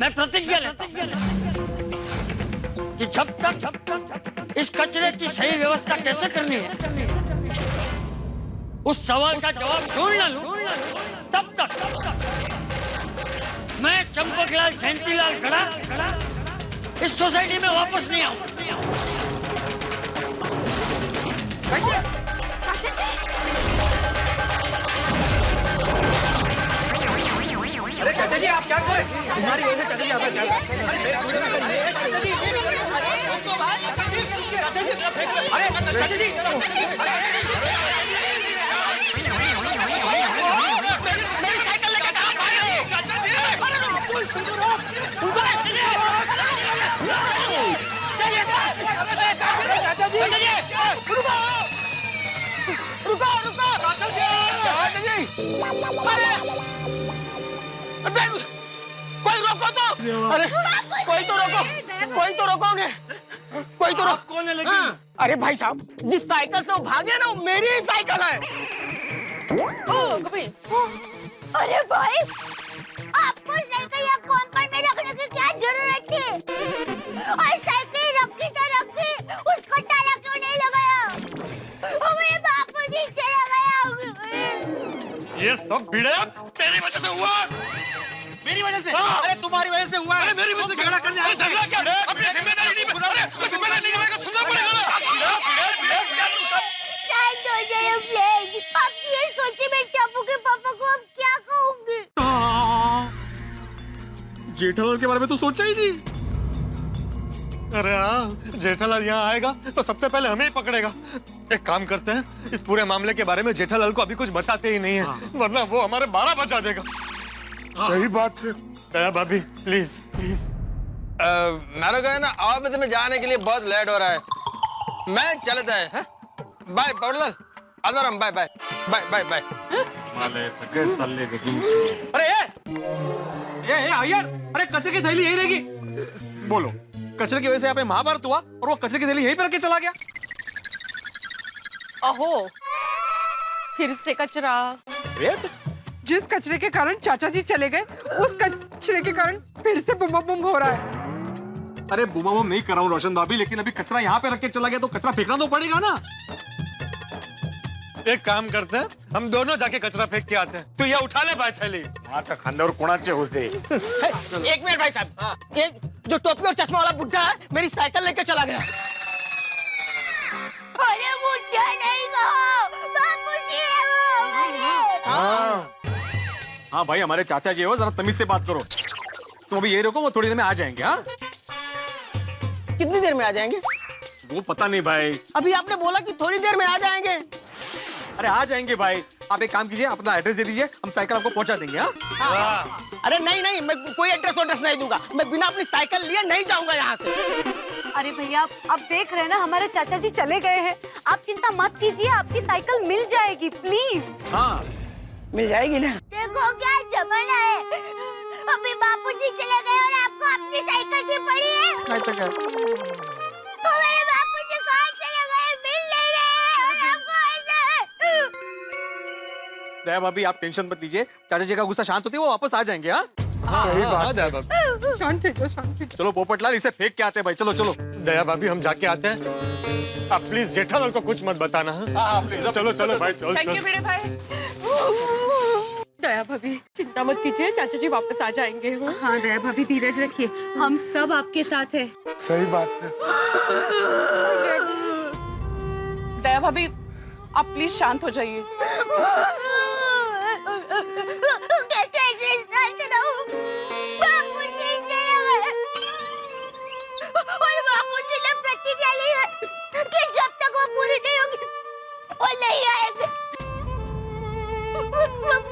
मैं प्रतिज्ञा लेता हूं कि जब तक इस कचरे की सही व्यवस्था कैसे करनी है उस सवाल का जवाब ढूंढ ना लूं, तब तक मैं चंपकलाल जयंतीलाल गड़ा इस सोसाइटी में वापस नहीं आऊं। अरे चाचा जी आप क्या कर रहे हैं? तुम्हारी वजह से चाचा जी आपका क्या कर रहे हैं? अरे चाचा जी मेरी साइकिल लेके कहां भागे? चाचा जी कोई रोको तो! अरे कोई तो रोको! कोई तो रोको उन्हें! कोई तो रोको! कौन है लेकिन? अरे भाई साहब जिस साइकिल से वो भागे ना वो मेरी ही साइकिल है। ओ कभी अरे भाई आपको साइकिल या कंपाउंड में रखने की क्या जरूरत थी? और साइकिल रखी तो रखी, उसको ताला क्यों नहीं लगाया? हमारे बापूजी चला गया। ये सब भिड़े तेरी वजह से हुआ। मेरी वजह से? अरे तुम्हारी वजह से हुआ है। मेरी वजह से झगड़ा करने आए। झगड़ा क्या? अपनी जिम्मेदारी नहीं जिम्मेदारी नहीं निभाएगा, सुनना पड़ेगा ना। शांत हो जाइए प्लीज। आप ये सोचिए मैं टप्पू के पापा को अब क्या कहूंगी? जेठालाल के बारे में तो सोचा ही नहीं। अरे हाँ, जेठालाल यहाँ आएगा तो सबसे पहले हमें ही पकड़ेगा। एक काम करते हैं, इस पूरे मामले के बारे में जेठालाल को अभी कुछ बताते ही नहीं है, वरना वो हमारे 12 बजा देगा। सही बात है। दया भाभी प्लीज प्लीज। मेरे को है ना ऑफिस में जाने के लिए बहुत लेट हो रहा है, मैं चलता है। बाय पवनलाल, आदराम, bye bye bye bye bye. अरे ये अय्यर, अरे कचरे की थैली यही रहेगी। बोलो कचरे की वजह से यहाँ पे महाभारत हुआ और वो कचरे की थैली यहीं पे रख के चला गया। अहो फिर से कचरा। जिस कचरे के कारण चाचा जी चले गए उस कचरे के कारण फिर से बुम बुम हो रहा है। अरे बुमा बुम नहीं कर रहा हूँ रोशन भाभी, लेकिन अभी कचरा यहाँ पे रख के चला गया तो कचरा फेंकना तो पड़ेगा ना। एक काम करते हैं, हम दोनों जाके कचरा फेंक के आते हैं। तू ये उठा ले भाई थैली। खांदावर कोणाचे होसे। एक मिनट भाई साहब, एक जो टोपी और चश्मा वाला बुड्ढा है मेरी साइकिल लेके चला गया। अरे बुड्ढा नहीं कहो, बापूजी है वो। हाँ भाई हमारे चाचा जी हो, जरा तमीज से बात करो। तुम अभी यही रुको, वो थोड़ी देर में आ जाएंगे। हाँ कितनी देर में आ जाएंगे? वो पता नहीं भाई, अभी आपने बोला कि थोड़ी देर में आ जाएंगे। अरे आ जाएंगे भाई। आप एक काम कीजिए, अपना एड्रेस दे दीजिए, हम साइकिल आपको पहुंचा देंगे। हाँ अरे नहीं, मैं कोई एड्रेस नहीं दूंगा। मैं बिना अपनी साइकिल लिए नहीं जाऊंगा यहाँ से। अरे भैया आप देख रहे हैं ना हमारे चाचा जी चले गए हैं, आप चिंता मत कीजिए, आपकी साइकिल मिल जाएगी प्लीज। हाँ मिल जाएगी ना? देखो क्या जमाना है, अभी बापूजी चले गए और आपको अपनी साइकिल की पड़ी है। नहीं तो क्या? तो मेरे बापूजी कहाँ चले गए, मिल नहीं रहे हैं और आपको ऐसे। दया भाभी आप टेंशन मत लीजिए, चाचा जी का गुस्सा शांत होती है वो वापस आ जाएंगे। हाँ सही बात है भाभी। शांत हो शांत हो। चलो पोपटलाल इसे फेंक के आते हैं भाई। चलो चलो दया भाभी हम जाके आते हैं, आप प्लीज जेठालाल को कुछ मत बताना। हाँ चलो चलो भाई चलो। थैंक यू मेरे भाई। दया भाभी चिंता मत कीजिए, चाचा जी वापस आ जाएंगे। हाँ दया भाभी धीरज रखिए, हम सब आपके साथ हैं। सही बात है। दया भाभी आप प्लीज शांत हो जाइए। कैसे शांत रहूं? बापूजी चले गए और बापूजी ने प्रतिज्ञा ली है कि जब तक वो पूरी नहीं होगी वो नहीं आएंगे।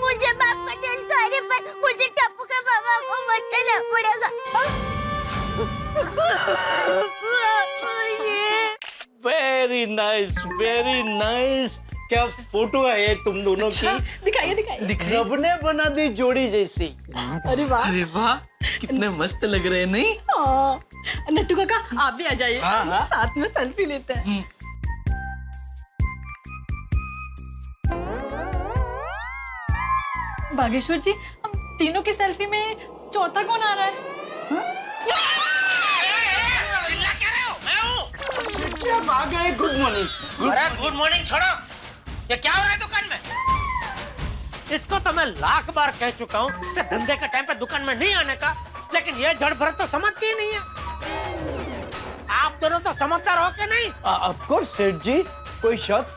मुझे माफ कर दो सॉरी, पर मुझे टप्पू के पापा को बताना पड़ेगा। Very nice. क्या फोटो है ये तुम दोनों की। दिखाइए दिखाइए। रब ने बना दी जोड़ी जैसी। अरे वाह। अरे वाह, कितने मस्त लग रहे हैं नहीं? हाँ, नट्टू काका आप भी आ जाइए, हाँ, हाँ। साथ में सेल्फी लेते हैं। बागेश्वर जी, हम तीनों की सेल्फी में चौथा कौन आ रहा है? चिल्ला क्या रहे हो? मैं हूँ। आप आ गए, गुड मॉर्निंग। अरे गुड मॉर्निंग छोड़ो। ये क्या हो रहा है दुकान में? इसको तो मैं लाख बार कह चुका हूँ कि धंधे के टाइम पे दुकान में नहीं आने का, लेकिन ये जड़ भरत तो समझती ही नहीं है। आप दोनों तो समझदार हो के नहीं? ऑफ कोर्स सेठ जी, कोई शक?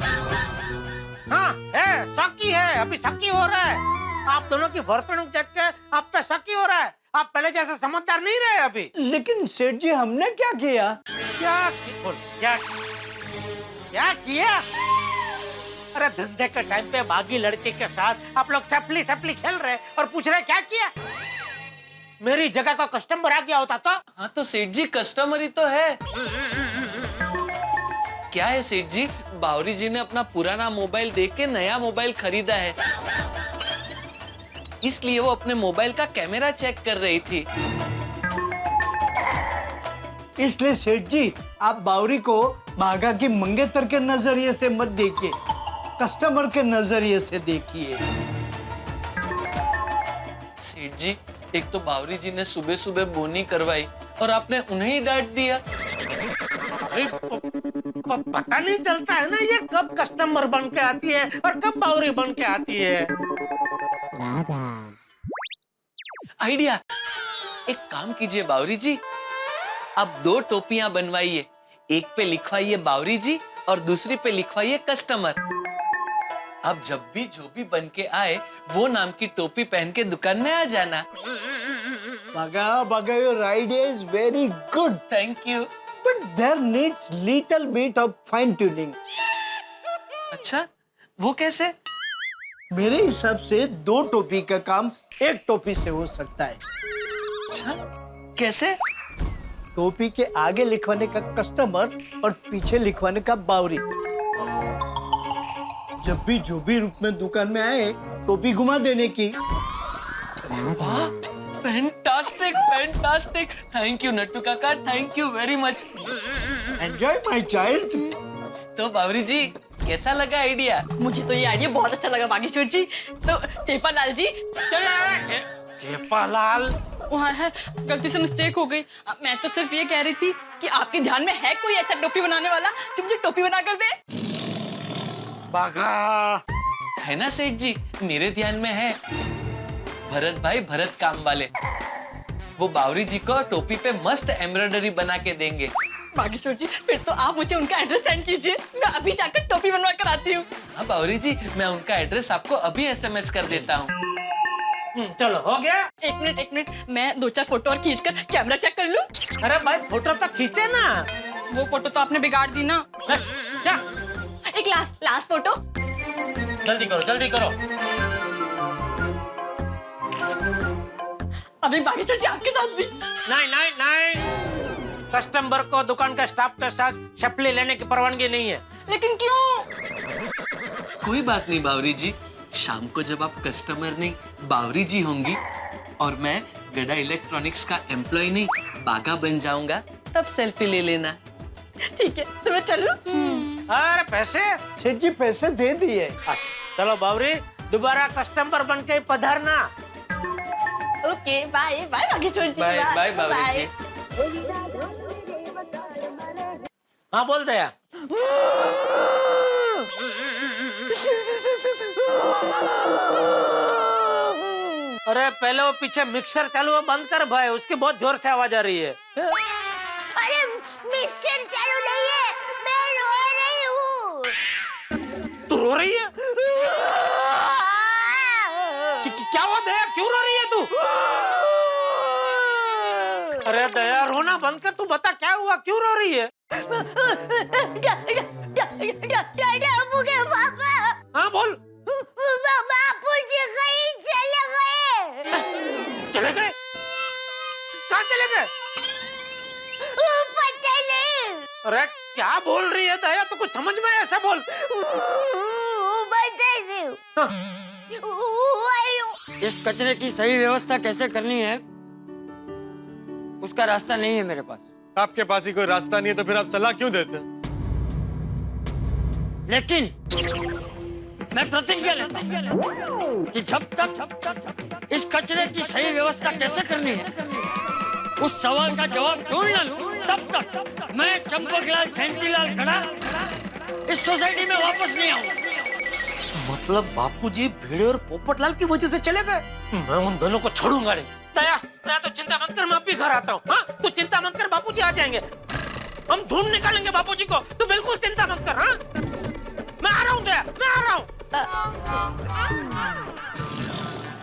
हाँ है, शक ही है, अभी शक ही हो रहा है। आप दोनों की वर्तणूक देख के आप पे शक ही हो रहा है। आप पहले जैसे समझदार नहीं रहे अभी। लेकिन सेठ जी हमने क्या किया? क्या किया? अरे धंधे के टाइम पे बागी लड़की के साथ आप लोग सपली सपली खेल रहे और पूछ रहे क्या किया? मेरी जगह का कस्टमर आ गया होता तो? हाँ तो सेठ जी कस्टमर ही तो है। क्या है सेठ जी, बावरी जी ने अपना पुराना मोबाइल देख के नया मोबाइल खरीदा है, इसलिए वो अपने मोबाइल का कैमरा चेक कर रही थी। इसलिए सेठ जी आप बावरी को भागा की मंगेतर के नजरिए से मत देखिए, कस्टमर के नजरिए से देखिए। सेठ जी, एक तो बावरी जी ने सुबह सुबह बोनी करवाई और आपने उन्हें ही डांट दिया। अरे पता नहीं चलता है ना ये कब कस्टमर बन के आती है और कब बावरी बन के आती है। आइडिया, एक काम कीजिए बावरी जी, आप 2 टोपियां बनवाइए, एक पे लिखवाइए बावरी जी और दूसरी पे लिखवाइए कस्टमर। अब जब भी जो भी बन के आए वो नाम की टोपी पहन के दुकान में आ जाना। Baga, your idea is very good. Thank you. But there needs little bit of fine tuning. अच्छा, वो कैसे? मेरे हिसाब से 2 टोपी का काम 1 टोपी से हो सकता है। अच्छा, कैसे? टोपी के आगे लिखवाने का कस्टमर और पीछे लिखवाने का बावरी। जब भी जो भी रूप में दुकान में आए टोपी घुमा देने की। वाह, fantastic, fantastic. Thank you Nattu Kaka, thank you very much. Enjoy my child. तो बावरी जी, कैसा लगा आइडिया? मुझे तो ये आइडिया बहुत अच्छा लगा बागेश्वर जी। तो टेपालाल जी, टेपालाल, वहाँ है, गलती से मिस्टेक हो गई। मैं तो सिर्फ ये कह रही थी कि आपके ध्यान में है कोई ऐसा टोपी बनाने वाला जो मुझे टोपी बना कर दे? बागा है ना सेठ जी, मेरे ध्यान में है भरत भाई, भरत काम वाले। वो बावरी जी को टोपी पे मस्त एम्ब्रॉयडरी बना के देंगे। बागेश्वर जी, फिर तो आप मुझे उनका एड्रेस सेंड कीजिए, मैं अभी जाकर टोपी बनवा कर आती हूँ। हाँ बावरी जी, मैं उनका एड्रेस आपको अभी SMS कर देता हूँ। चलो हो गया। एक मिनट, मैं 2-4 फोटो और खींचकर कैमरा चेक कर लूं। अरे भाई फोटो तो खींचे ना। वो फोटो तो आपने बिगाड़ दी ना। क्या? एक लास्ट फोटो। जल्दी करो, जल्दी करो। अभी बागेश्वर जी आपके साथ भी। नहीं, कस्टमर को दुकान के स्टाफ के साथ शपली लेने की परवानगी नहीं है। लेकिन क्यों? कोई बात नहीं बावरी जी, शाम को जब आप कस्टमर नहीं बावरी जी होंगी और मैं गड़ा इलेक्ट्रॉनिक्स का एम्प्लॉय नहीं बागा बन जाऊंगा, तब सेल्फी ले लेना। ठीक है, तो मैं चलूं? अरे पैसे? सेठ जी पैसे दे दिए। अच्छा चलो बावरी, दोबारा कस्टमर बन के पधारना। ओके, बाय बाय बागेश्वर जी। बाय बाय बावरी जी। हाँ बोल दया। अरे पहले वो पीछे मिक्सर चालू है, बंद कर भाई, उसकी बहुत जोर से आवाज आ रही है। अरे मिक्सर चालू नहीं है, मैं रो रही हूँ। तू रो रही है? क्या हुआ दया, क्यों रो रही है तू? अरे दया रोना बंद कर, तू बता क्या हुआ, क्यों रो रही है? पापा। हाँ बोल। बापूजी कहीं चले गए। चले गए? कहाँ चले गए? पता नहीं। अरे क्या बोल रही है दया, तू कुछ समझ में आया, ऐसा बोल। इस कचरे की सही व्यवस्था कैसे करनी है उसका रास्ता नहीं है मेरे पास। आपके पास ही कोई रास्ता नहीं है तो फिर आप सलाह क्यों देते हैं? लेकिन मैं प्रतिज्ञा लेता हूं कि जब तक इस कचरे की सही व्यवस्था कैसे करनी है उस सवाल का जवाब ढूंढ न लूं, तब तक मैं चंपकलाल जयंतीलाल खड़ा इस सोसाइटी में वापस नहीं आऊंगा। मतलब बापूजी भिड़े और पोपटलाल की वजह से चले गए? मैं उन दोनों को छोड़ूंगा नहीं। दया, दया तो चिंता मत कर, मैं अभी घर आता हूँ। हाँ, तू चिंता मत कर, बापूजी आ जाएंगे। हम ढूंढ निकालेंगे बापूजी को, तू बिल्कुल चिंता मत कर। हाँ, मैं आ रहा हूँ दया, मैं आ रहा हूँ।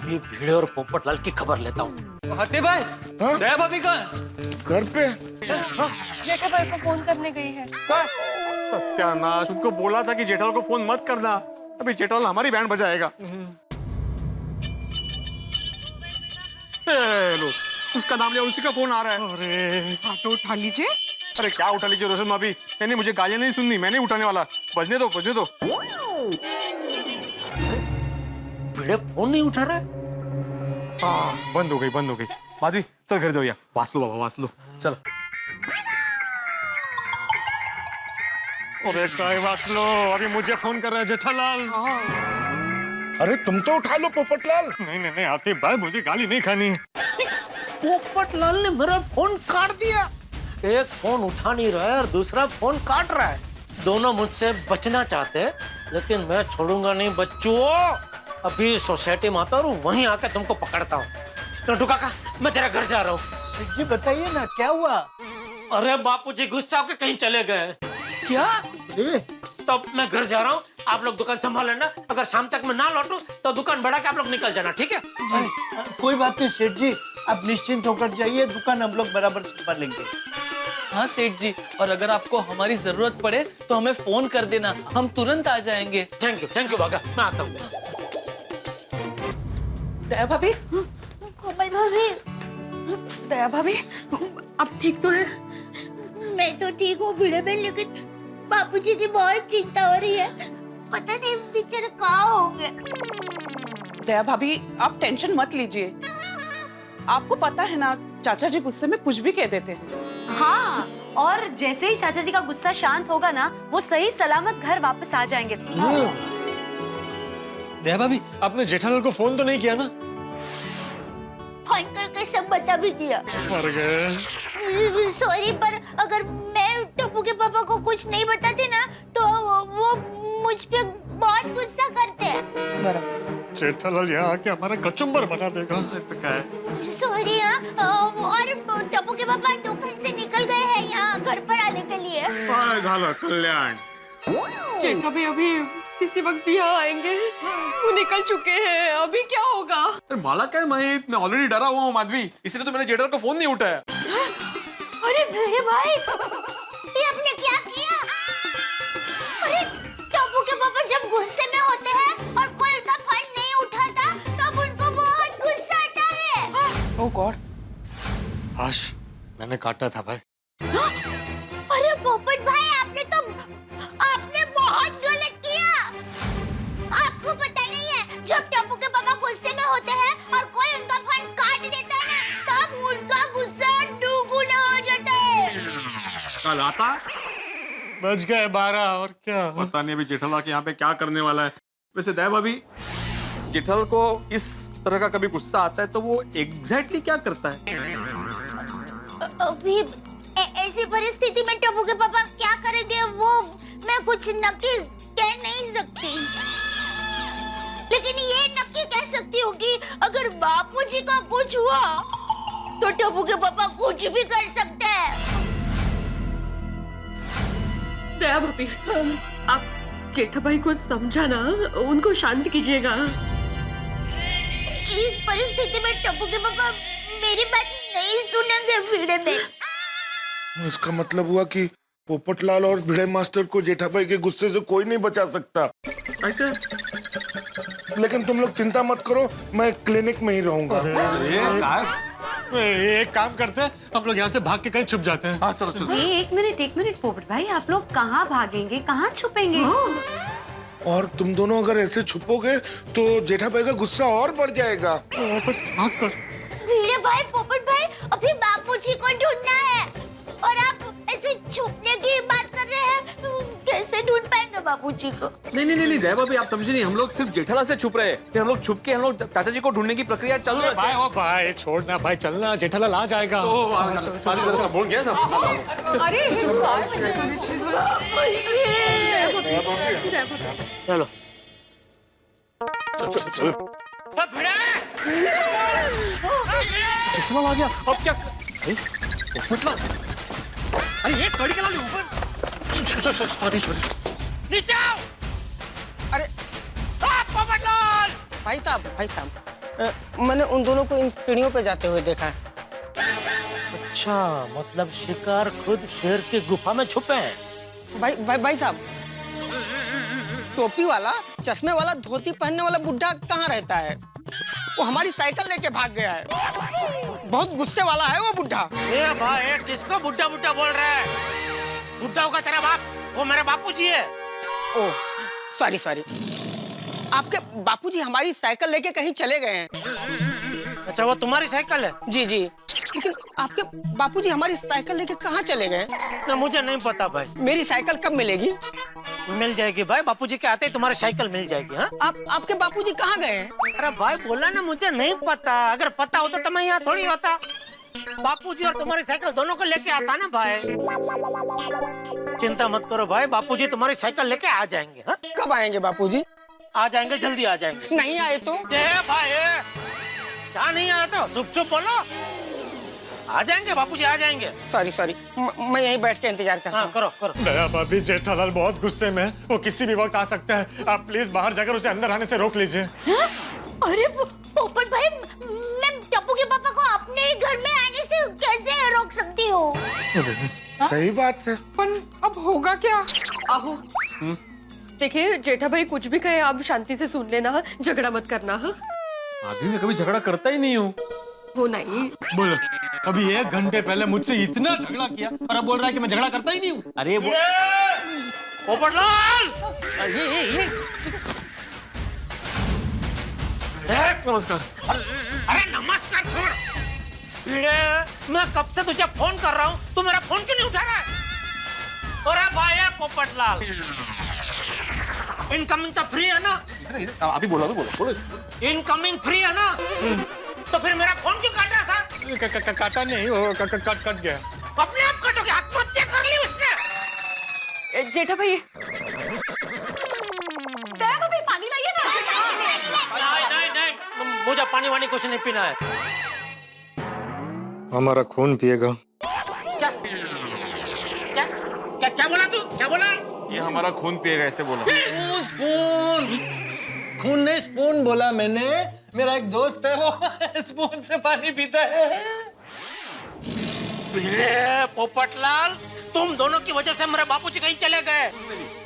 ये भिड़े और पोपटलाल की खबर लेता हूँ। हाथी भाई, हाँ? दया भाभी कहाँ है? घर पे जेठा भाई को फोन करने गई है। सत्यानाश, उनको बोला था कि जेठालाल को फोन मत करना। अभी जेठालाल हमारी बैंड बजाएगा। लो, उसका नाम लिया, उसी का फोन आ रहा है। अरे हाँ तो उठा लीजिए। अरे क्या उठा लीजिए रोशन भाभी, नहीं मुझे गालियां नहीं सुननी, मैं नहीं उठाने वाला। बजने दो, बजने दो। भिड़े फोन नहीं उठा रहा है। बंद हो गई, बंद हो गई। माधवी चल घर दो या वास लो बाबा, वास लो चल। अरे काय वाच लो, अभी मुझे फोन कर रहा है जेठालाल। अरे तुम तो उठा लो पोपटलाल। नहीं नहीं नहीं आतिफ भाई, मुझे गाली नहीं खानी है। पोपटलाल ने मेरा फोन काट दिया। एक फोन उठा नहीं रहा है और दूसरा फोन काट रहा है। दोनों मुझसे बचना चाहते हैं, लेकिन मैं छोड़ूंगा नहीं बच्चों। अभी सोसाइटी में आता और वहीं आकर तुमको पकड़ता हूँ। नटू काका, मैं जरा घर जा रहा हूँ। सेठ जी बताइए ना क्या हुआ? अरे बापूजी गुस्सा होकर कहीं चले गए। क्या? तो मैं घर जा रहा हूँ, आप लोग दुकान संभाल लेना। अगर शाम तक मैं ना लौटूं तो दुकान बढ़ा के आप लोग निकल जाना, ठीक है? कोई बात नहीं सेठ जी, आप निश्चिंत होकर जाइए, दुकान हम लोग बराबर संभालेंगे। हाँ सेठ जी, और अगर आपको हमारी जरूरत पड़े तो हमें फोन कर देना, हम तुरंत आ जाएंगे। थैंक यू भागा, मैं आता हूँ। दया भाभी, कोमल भाभी, दया भाभी, अब ठीक तो है? मैं तो ठीक हूँ भिड़े बहन, लेकिन बापूजी की बहुत चिंता हो रही है। पता नहीं बेचारे कहाँ होंगे। दया भाभी आप टेंशन मत लीजिए। आपको पता है ना, चाचा जी गुस्से में कुछ भी कह देते हैं। हाँ, और जैसे ही चाचा जी का गुस्सा शांत होगा ना, वो सही सलामत घर वापस आ जाएंगे। दया भाभी, आपने जेठालाल को फोन तो नहीं किया ना? फोन करके सब बता भी दिया। सॉरी, पर अगर मैं टप्पू के पापा को कुछ नहीं बताती ना तो वो मुझ पे बहुत गुस्सा करते हैं। जेठालाल यहाँ आके हमारा कचुम्बर बना देगा। सॉरी। और टप्पू के पापा दुकान से निकल गए हैं यहाँ घर पर आने के लिए। कल्याण, जेठा भाई अभी किसी वक्त भी यहाँ आएंगे। वो निकल चुके हैं, अभी क्या होगा? अरे माला क्या माहित, मैं ऑलरेडी डरा हुआ हूँ माधवी, इसलिए तो मैंने जेठालाल को फोन नहीं उठाया। अरे भिड़े भाई, ये आपने क्या किया? अरे टप्पू के पापा जब गुस्से में होते हैं और कोई उनका फोन नहीं उठाता तब उनको बहुत गुस्सा आता है। ओह गॉड, आश मैंने काटा था भाई। अरे पोपट भाई, आपने बहुत गलत किया। आपको पता नहीं है, जब टप्पू के पापा गुस्से में होते हैं और कोई उनका फोन काट देता है ना, तब उनका गुस्सा दुगुना हो जाता है। कल आता बज गए 12 और क्या पता नहीं अभी जेठालाल के यहाँ पे क्या करने वाला है। वैसे दया भाभी, जेठालाल को इस तरह का कभी गुस्सा आता है तो वो एग्जैक्टली क्या करता है? अभी ऐसी परिस्थिति में टप्पू के पापा क्या करेंगे वो मैं कुछ नक्की कह नहीं सकती, लेकिन ये नक्की कह सकती हूँ कि अगर बापूजी का कुछ हुआ तो टप्पू के पापा कुछ भी कर सकते हैं। दया भाभी, आप जेठा भाई को समझाना, उनको शांत कीजिएगा। इस परिस्थिति में टप्पू के पापा मेरी बात नहीं सुनेंगे भिड़े में। इसका मतलब हुआ कि पोपटलाल और भिड़े मास्टर को जेठाभाई के गुस्से से कोई नहीं बचा सकता। लेकिन तुम लोग चिंता मत करो, मैं क्लिनिक में ही रहूंगा। एक काम करते हैं, हम लोग यहाँ से भाग के कहीं छुप जाते हैं। हाँ चलो चलो। एक मिनट पोपट भाई, आप लोग कहाँ भागेंगे, कहाँ छुपेंगे? और तुम दोनों अगर ऐसे छुपोगे तो जेठाभाई का गुस्सा और बढ़ जाएगा। भाग कर। भिड़े भाई, पोपट भाई, अभी बापूजी को बाबूजी को। नहीं दया भाभी, आप समझे नहीं, हम लोग सिर्फ जेठालाल से छुप रहे हैं। फिर हम लोग छुप के हम लोग चाचा जी को ढूंढने की प्रक्रिया चल रही है। भाई ओ भाई छोड़ना भाई, चलना, जेठालाल आ जाएगा। जरा बोल गया सब। अरे चलो जेठालाल आ गया, अब क्या? मतलब अरे ये कड़ी के लाल ऊपर। सॉरी नीचे आओ। अरे भाई साहब, मैंने उन दोनों को इन सीढ़ियों पे जाते हुए देखा है। अच्छा, मतलब शिकार खुद शेर की गुफा में छुपे हैं। भाई साहब, टोपी वाला, चश्मे वाला, धोती पहनने वाला बुढ़ा कहाँ रहता है? वो हमारी साइकिल लेके भाग गया है। बहुत गुस्से वाला है वो बुढ़ा। ए भाई, किसको बुड्ढा बुड्ढा बोल रहा है? बुड्ढा होगा तेरा बाप, वो मेरे बापूजी है। ओह सॉरी, आपके बापूजी हमारी साइकिल लेके कहीं चले गए हैं। अच्छा, वो तुम्हारी साइकिल है? जी, लेकिन आपके बापूजी हमारी साइकिल लेके कहाँ चले गए? ना मुझे नहीं पता भाई। मेरी साइकिल कब मिलेगी? मिल जाएगी भाई, बापूजी के आते ही तुम्हारी साइकिल मिल जाएगी। हाँ, आपके बापूजी कहाँ गए हैं? अरे भाई बोला ना मुझे नहीं पता, अगर पता होता तो मैं यहाँ थोड़ी होता। बापूजी और तुम्हारी साइकिल दोनों को लेके आता ना भाई। चिंता मत करो भाई, बापूजी तुम्हारी साइकिल लेके आ जाएंगे। हाँ? कब आएंगे बापूजी? आ जाएंगे, जल्दी आ जाएंगे। नहीं आए तो? भाई क्या नहीं आया तो शुभ बोलो। आ जाएंगे बापूजी, आ जाएंगे। सॉरी, मैं यहीं बैठ के इंतजार करता हूँ। करो। दया भाभी, जेठालाल बहुत गुस्से में है, वो किसी भी वक्त आ सकता है। आप प्लीज बाहर जाकर उसे अंदर आने से रोक लीजिए। अरे पोपट भाई, मैं टप्पू के पापा को अपने ही घर में आने से कैसे रोक सकती हूँ? सही बात है। पर अब होगा क्या? आहो, देखिए जेठा भाई कुछ भी कहे आप शांति से सुन लेना, झगड़ा मत करना। हाँ, अभी मैं कभी झगड़ा करता ही नहीं हूँ। हो नहीं। बोलो, अभी 1 घंटे पहले मुझसे इतना झगड़ा किया और अब बोल रहा है कि मैं झगड़ा करता ही नहीं हूँ। अरे वो पोपटलाल, नमस्कार। अरे नमस्कार छोड़। मैं कब से तुझे फोन कर रहा हूँ, तू मेरा फोन क्यों नहीं उठा रहा है? अरे भाई पोपटलाल, इनकमिंग तो फ्री है ना? अभी बोलो। इनकमिंग फ्री है ना? तो फिर मेरा फोन क्यों काटा था? काटा नहीं, वो कट गया। अपने आप कटोगे, आत्महत्या कर ली उसने। जेठा भाई, पानी लाइए ना। नहीं, मुझे पानी वानी कुछ नहीं पीना है। हमारा खून पिएगा। क्या बोला तू? क्या बोला? ये हमारा खून पिएगा, ऐसे बोला। स्पून, खून नहीं स्पून बोला मैंने। मेरा एक दोस्त है, वो स्पून से पानी पीता है। पोपटलाल, तुम दोनों की वजह से मेरे बापूजी कहीं चले गए।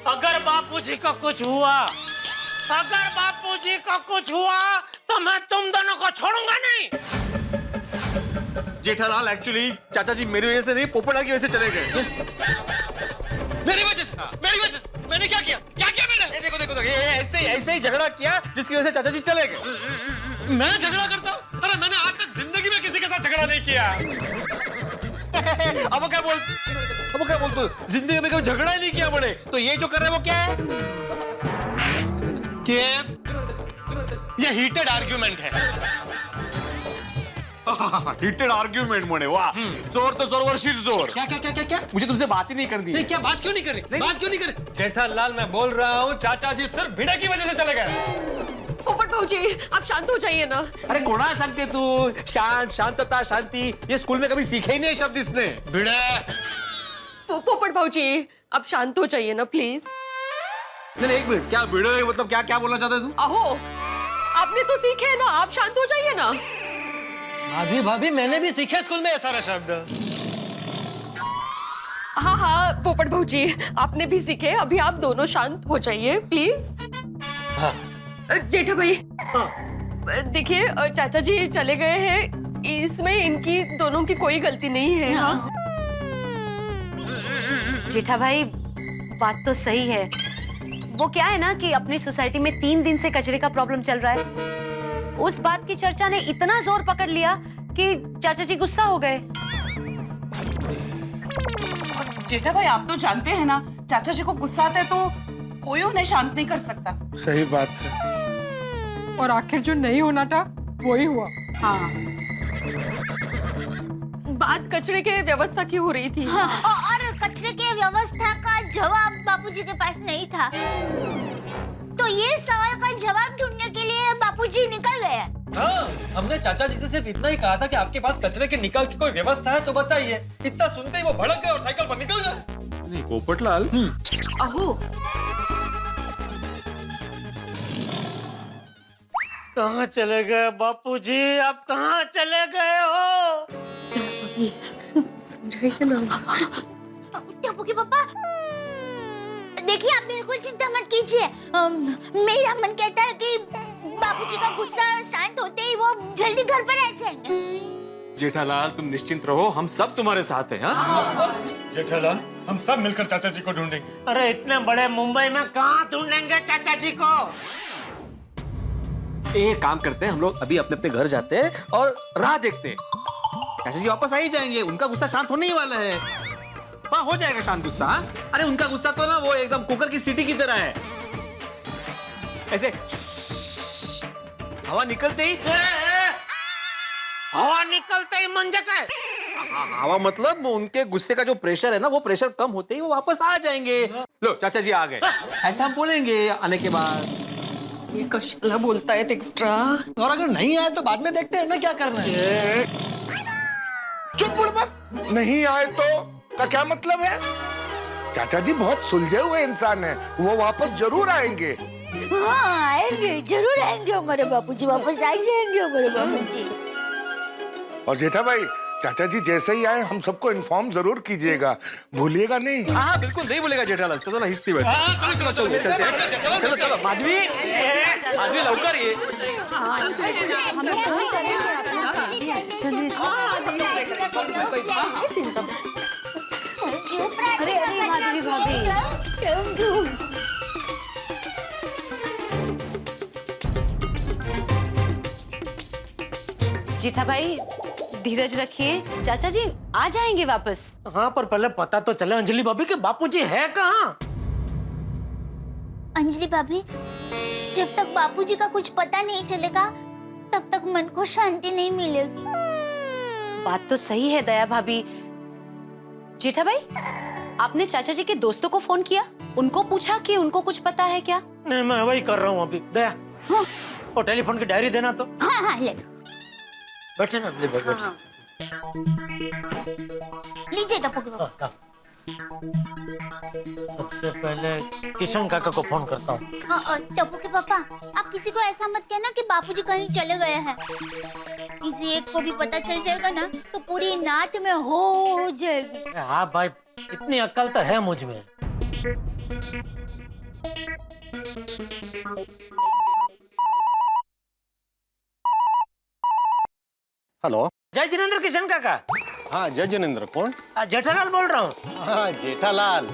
अगर बापूजी को कुछ हुआ तो मैं तुम दोनों को छोड़ूंगा नहीं। जेठालाल एक्चुअली चाचा जी मेरी वजह से नहीं, पोपटलाल की वजह से चले गए। मेरी वजह से? मैंने क्या किया मैंने? देखो, ये ऐसे ही झगड़ा किया जिसकी वजह से चाचा जी चले गए। मैं झगड़ा करता हूँ? अरे मैंने आज तक जिंदगी में किसी के साथ झगड़ा नहीं किया। अब क्या बोलते हो? जिंदगी में कभी झगड़ा ही नहीं किया बड़े, तो ये जो कर रहे हैं वो क्या है? ये हीटेड आर्ग्यूमेंट है। हीटेड आर्ग्यूमेंट मोने, वाह। जोर तो जोर वर्षित जोर। क्या? मुझे तुमसे बात ही नहीं करनी है। क्या बात क्यों नहीं करे? जेठालाल, मैं बोल रहा हूँ चाचा जी सिर्फ भिड़े की वजह से चले गए। पोपट भाऊजी, आप शांत हो जाइए ना। अरे कोणा सांगते तू? शांत, शांतता, शांति, ये स्कूल में कभी सीखे ही नहीं शब्द इसने। भिड़े। पोपट भाऊजी, आप शांत हो जाइए ना प्लीज। नहीं, एक मिनट, क्या भिड़े मतलब क्या बोलना चाहते तू? आहो, आपने तो सीखे ना, आप शांत हो जाइए ना। भाभी, मैंने भी सीखे स्कूल में ऐसा शब्द। हाँ, पोपट भाऊजी, आपने भी सीखे। अभी आप दोनों शांत हो जाइए प्लीज। हाँ। जेठा भाई, देखिए चाचा जी चले गए हैं, इसमें इनकी दोनों की कोई गलती नहीं है। हाँ, जेठा भाई, बात तो सही है। वो क्या है ना कि अपनी सोसाइटी में 3 दिन से कचरे का प्रॉब्लम चल रहा है। उस बात की चर्चा ने इतना जोर पकड़ लिया कि चाचा जी गुस्सा हो गए। जेठा भाई, आप तो जानते हैं ना, चाचा जी को गुस्सा आता है तो कोई उन्हें शांत नहीं कर सकता। सही बात है। और आखिर जो नहीं होना था वही हुआ। हाँ। बात कचरे के व्यवस्था की हो रही थी। हाँ, और कचरे के व्यवस्था का जवाब बापूजी के पास नहीं था, तो ये सवाल का जवाब ढूंढने के लिए बापूजी निकल गए। हाँ, हमने चाचा जी से सिर्फ इतना ही कहा था कि आपके पास कचरे के निकाल की कोई व्यवस्था है तो बताइए। इतना सुनते ही वो भड़क गए और साइकिल पर निकल गए। नहीं पोपटलाल, अहो, कहाँ चले गए बापूजी? आप कहाँ चले गए हो? समझाइए ना। टप्पू के पापा, देखिए आप बिल्कुल चिंता मत कीजिए। मेरा मन कहता है कि बापूजी का गुस्सा शांत होते ही वो जल्दी घर पर आ जाएंगे। जेठालाल तुम निश्चिंत रहो, हम सब तुम्हारे साथ हैं। हाँ? जेठालाल, हम सब मिलकर चाचा जी को ढूंढेंगे। अरे इतने बड़े मुंबई में कहाँ ढूंढेंगे चाचा जी को? एक काम करते हैं, हम लोग अभी अपने अपने घर जाते हैं और राह देखते हैं। चाचा जी वापस आ ही जाएंगे, उनका गुस्सा शांत होने ही वाला है। हाँ, हो जाएगा शांत गुस्सा। अरे उनका गुस्सा तो ना वो एकदम कुकर की सीटी की तरह है, ऐसे हवा निकलते ही हवा निकलते ही मंजे का हवा मतलब उनके गुस्से का जो प्रेशर है ना, वो प्रेशर कम होते ही वो वापस आ जाएंगे। लो चाचा जी आ गए, ऐसा हम बोलेंगे आने के बाद। ये कशाला बोलता है एक्स्ट्रा। और अगर नहीं आए तो बाद में देखते हैं ना क्या करना है। चुप बुड़बक, नहीं आए तो का क्या मतलब है? चाचा जी बहुत सुलझे हुए इंसान हैं, वो वापस जरूर आएंगे। हाँ आएंगे, जरूर आएंगे हमारे बापूजी, वापस आ जाएंगे हमारे बापूजी। और जेठा भाई, चाचा जी जैसे ही आए हम सबको इन्फॉर्म जरूर कीजिएगा, भूलिएगा नहीं। हाँ बिल्कुल नहीं बोलेगा जेठालाल। चलो ना हिस्ती बैठ। चलो चलो चलो चलते हैं। चलो चलो माधवी, माधवी लवकर ये। अरे अरे माधवी भाभी, जेठा भाई धीरज रखिए, चाचा जी आ जाएंगे वापस। हाँ, पर पहले पता तो चले अंजलि भाभी के बापूजी है कहाँ? अंजलि भाभी, जब तक बापूजी का कुछ पता नहीं चलेगा तब तक मन को शांति नहीं मिलेगी। बात तो सही है दया भाभी। जेठा भाई, आपने चाचा जी के दोस्तों को फोन किया, उनको पूछा कि उनको कुछ पता है क्या? नहीं, मैं वही कर रहा हूँ अभी। दया, हाँ वो टेलीफोन की डायरी देना तो। हाँ हाँ ले बैठे ना अंजलि भाई, बैठे। लीजिए टप्पू के पापा। सबसे पहले किशन काका को फोन करता हूँ। टप्पू के पापा, आप किसी को ऐसा मत कहना कि बापूजी कहीं चले गए हैं। किसी एक को भी पता चल जाएगा ना तो पूरी नात में हो जाएगी। हाँ भाई, इतनी अक्ल तो है मुझ में। हेलो, जय जिनेंद्र किशन काका। हाँ जय जिनेंद्र, कौन? जेठालाल बोल रहा हूँ। हाँ जेठालाल,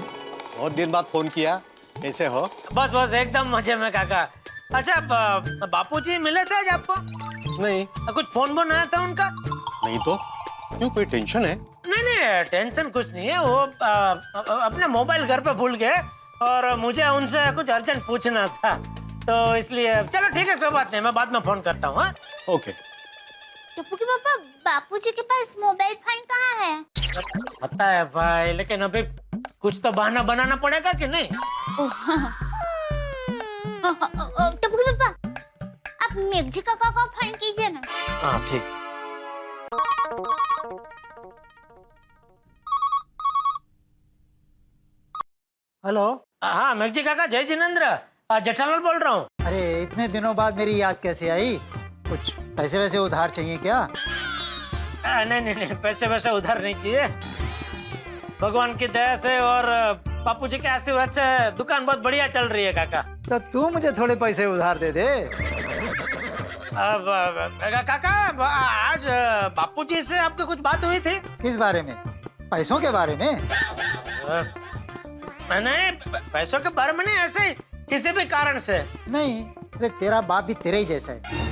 बहुत दिन बाद फोन किया, कैसे हो? बस बस एकदम मजे में काका। अच्छा, बापूजी मिले थे आज आपको? नहीं। कुछ फोन बोन आया था उनका? नहीं तो क्यों, कोई टेंशन है? नहीं नहीं, टेंशन कुछ नहीं है। वो अपने मोबाइल घर पे भूल गए और मुझे उनसे कुछ अर्जेंट पूछना था, तो इसलिए। चलो ठीक है, कोई बात नहीं, मैं बाद में फोन करता हूँ। ओके। टप्पू के पापा, बापूजी के पास मोबाइल फोन कहाँ है? पता है भाई, लेकिन अभी कुछ तो बहाना बनाना पड़ेगा कि नहीं? टप्पू के पापा, आप मेघजी काका को फोन कीजिए ना। हाँ ठीक। हेलो। हाँ मेघजी काका, जय जिनेंद्र, जेठालाल बोल रहा हूँ। अरे इतने दिनों बाद मेरी याद कैसे आई? कुछ पैसे वैसे उधार चाहिए क्या? नहीं नहीं नहीं, पैसे वैसे उधार नहीं चाहिए। भगवान की दया से और बापूजी के आशीर्वाद से दुकान बहुत बढ़िया चल रही है काका। तो तू मुझे थोड़े पैसे उधार दे दे। काका, आज बापूजी से आपकी कुछ बात हुई थी? किस बारे में? पैसों के बारे में? नहीं, पैसों के बारे में नहीं, ऐसे ही किसी भी कारण से। नहीं, अरे तेरा बाप भी तेरे ही जैसा है,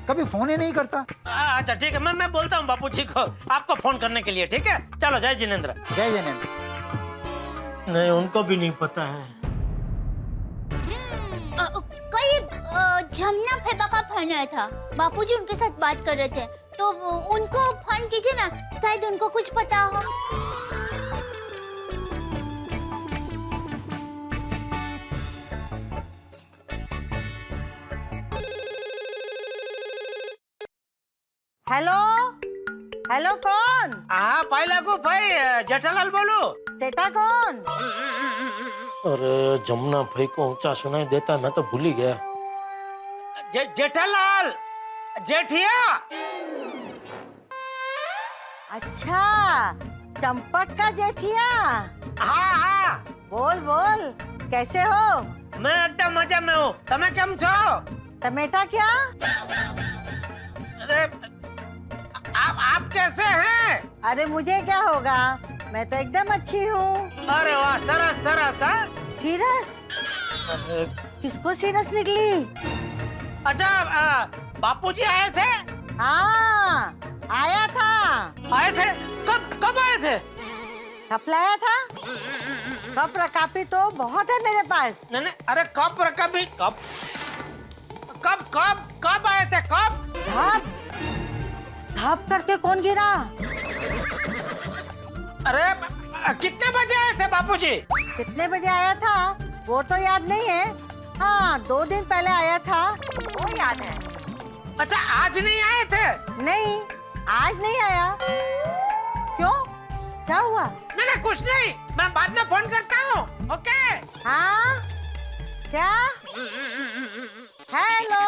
कभी फोन ही नहीं करता। अच्छा ठीक है, मैं बोलता हूँ बापूजी को आपको फोन करने के लिए, ठीक है? चलो, जय जिनेंद्र। जय जिनेंद्र। नहीं, उनको भी नहीं पता है। जमुना फेबा का फोन आया था। बापूजी उनके साथ बात कर रहे थे, तो उनको फोन कीजिए ना, शायद उनको कुछ पता हो। हेलो हेलो, कौन? हाँ पाई लागू भाई, जेठालाल बोलो। बेटा कौन? अरे जमुना भाई को ऊंचा सुनाई देता, मैं तो भूल ही गया। जेठालाल, जेठिया। अच्छा, चंपक का जेठिया। हाँ हाँ, बोल बोल, कैसे हो? मैं एकदम मजे में हूँ, तुम्हें केम छो? टमेटा क्या? अरे आप कैसे हैं? अरे मुझे क्या होगा, मैं तो एकदम अच्छी हूँ। अरे वाह, सरस सरस। सीरस? किसको सीरस निकली? अच्छा, बापूजी आए थे? हाँ, आया था। आए थे? कब आए थे? कप लाया था? कप रकापी तो बहुत है मेरे पास। नहीं नहीं, अरे कब रकाबी कब कब कब कब आए थे? कब? धाप धाप करके कौन गिरा? अरे कितने बजे आए थे बापूजी? कितने बजे आया था वो तो याद नहीं है। हाँ, 2 दिन पहले आया था, वो याद है। अच्छा, आज नहीं आए थे? नहीं, आज नहीं आया। क्यों, क्या हुआ? नहीं नहीं, कुछ नहीं, मैं बाद में फोन करता हूँ। ओके। हाँ, क्या? हेलो,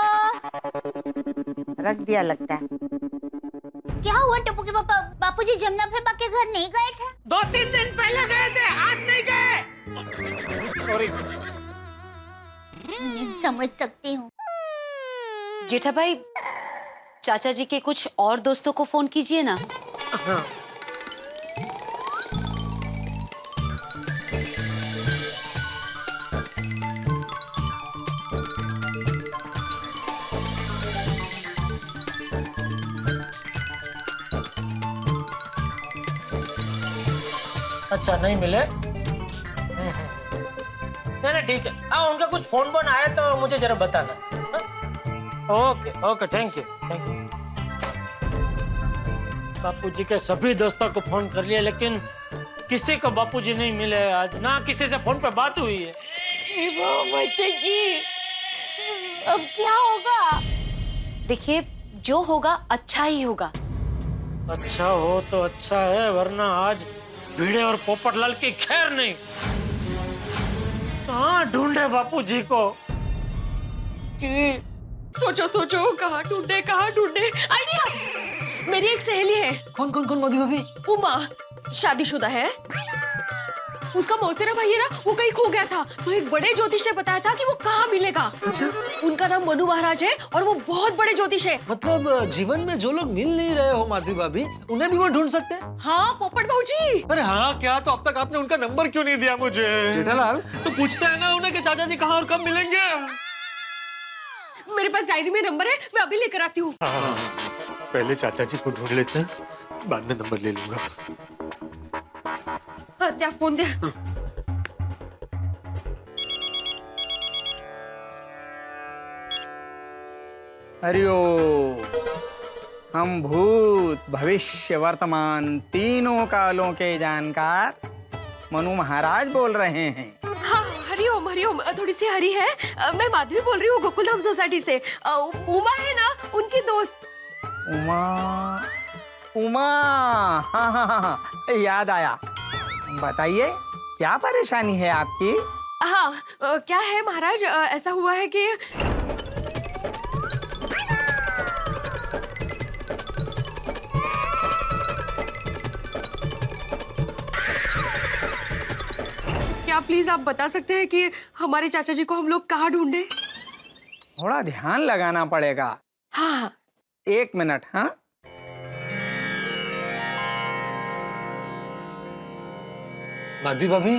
रख दिया लगता है। क्या हुआ टप्पू के पापा? बापूजी जमुना फेबा के घर नहीं गए थे? 2-3 दिन पहले गए थे, आज नहीं गए। सॉरी। समझ सकती हूँ। जेठा भाई, चाचा जी के कुछ और दोस्तों को फोन कीजिए ना। हाँ। अच्छा, नहीं मिले? नहीं ठीक है। हाँ, उनका कुछ फोन बोन आया तो मुझे जरा बताना। Okay okay, thank you thank you. Bapuji के सभी दोस्तों को फोन कर लिया, लेकिन किसी को बापूजी नहीं मिले आज, ना किसी से फोन पे बात हुई है। जी, अब क्या होगा? देखिए, जो होगा अच्छा ही होगा। अच्छा हो तो अच्छा है, वरना आज भिड़े और पोपटलाल की खैर नहीं। कहाँ ढूंढे बापूजी को? सोचो सोचो, कहाँ ढूंढे कहाँ ढूंढे। आइडिया, मेरी एक सहेली है। कौन कौन कौन मोदी भाभी? उमा, शादीशुदा है। उसका मौसेरा भाई है ना, वो कहीं खो गया था, तो एक बड़े ज्योतिष ने बताया था कि वो कहाँ मिलेगा। अच्छा, उनका नाम मनु महाराज है और वो बहुत बड़े ज्योतिष है। मतलब जीवन में जो लोग मिल नहीं रहे हो माधवी भाभी, उन्हें भी वो ढूंढ सकते हैं? हाँ पोपट भाऊजी। अरे हाँ क्या, तो अब तक आपने उनका नंबर क्यों नहीं दिया मुझे? जेठालाल, तो पूछते हैं ना उन्हें कि चाचा जी कहाँ और कब मिलेंगे। मेरे पास डायरी में नंबर है, मैं अभी लेकर आती हूँ। पहले चाचा जी को ढूंढ लेते हैं, बाद में नंबर ले लूंगा। हाँ, दे फोन दे। हरिओ, हम भूत भविष्य वर्तमान तीनों कालों के जानकार मनु महाराज बोल रहे हैं। हाँ, हरिओम हरिओम, थोड़ी सी हरी है। मैं माधवी बोल रही हूँ गोकुलधाम सोसाइटी से। उमा है ना, उनकी दोस्त। उमा, उमा, हाँ हाँ हाँ हाँ, याद आया। बताइए, क्या परेशानी है आपकी? हाँ, क्या है महाराज, ऐसा हुआ है कि क्या प्लीज आप बता सकते हैं कि हमारे चाचा जी को हम लोग कहाँ ढूंढे? थोड़ा ध्यान लगाना पड़ेगा। हाँ, 1 मिनट। हाँ, माधवी भाभी,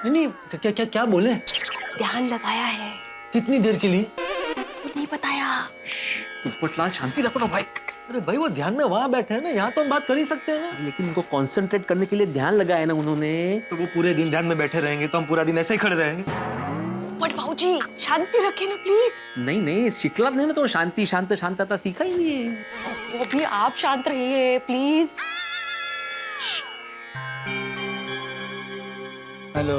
नहीं क्या क्या क्या बोले? ध्यान लगाया है। कितनी देर के लिए? नहीं बताया। पोपटलाल, शांति रखो ना भाई। अरे भाई, वो ध्यान में वहां बैठे हैं ना, यहाँ तो हम बात कर ही सकते हैं ना। लेकिन उनको कंसंट्रेट करने के लिए ध्यान लगाया ना उन्होंने। तो वो पूरे दिन ध्यान में बैठे रहेंगे तो हम पूरा दिन ऐसे ही खड़े रहेंगे। पोपट भाऊजी शांति रखे ना प्लीज। नहीं नहीं शिकलाच नाही ना तो शांती शांत शांतता सीखा ही नहीं है। वो भी आप शांत रहिए प्लीज। हेलो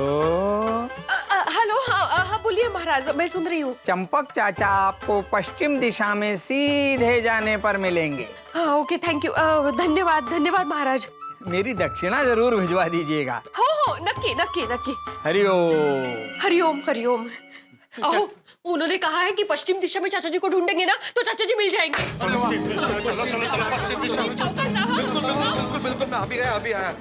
हेलो हाँ हाँ बोलिए महाराज, मैं सुन रही हूँ। चंपक चाचा आपको पश्चिम दिशा में सीधे जाने पर मिलेंगे। हाँ ओके थैंक यू, धन्यवाद धन्यवाद महाराज। मेरी दक्षिणा जरूर भिजवा दीजिएगा। हो नक्की नक्की नक्की। हरिओम। हरिओम हरिओम। अहो उन्होंने कहा है कि पश्चिम दिशा में चाचा जी को ढूंढेंगे ना तो चाचा जी मिल जाएंगे। बिल्कुल मैं अभी गया अभी आया।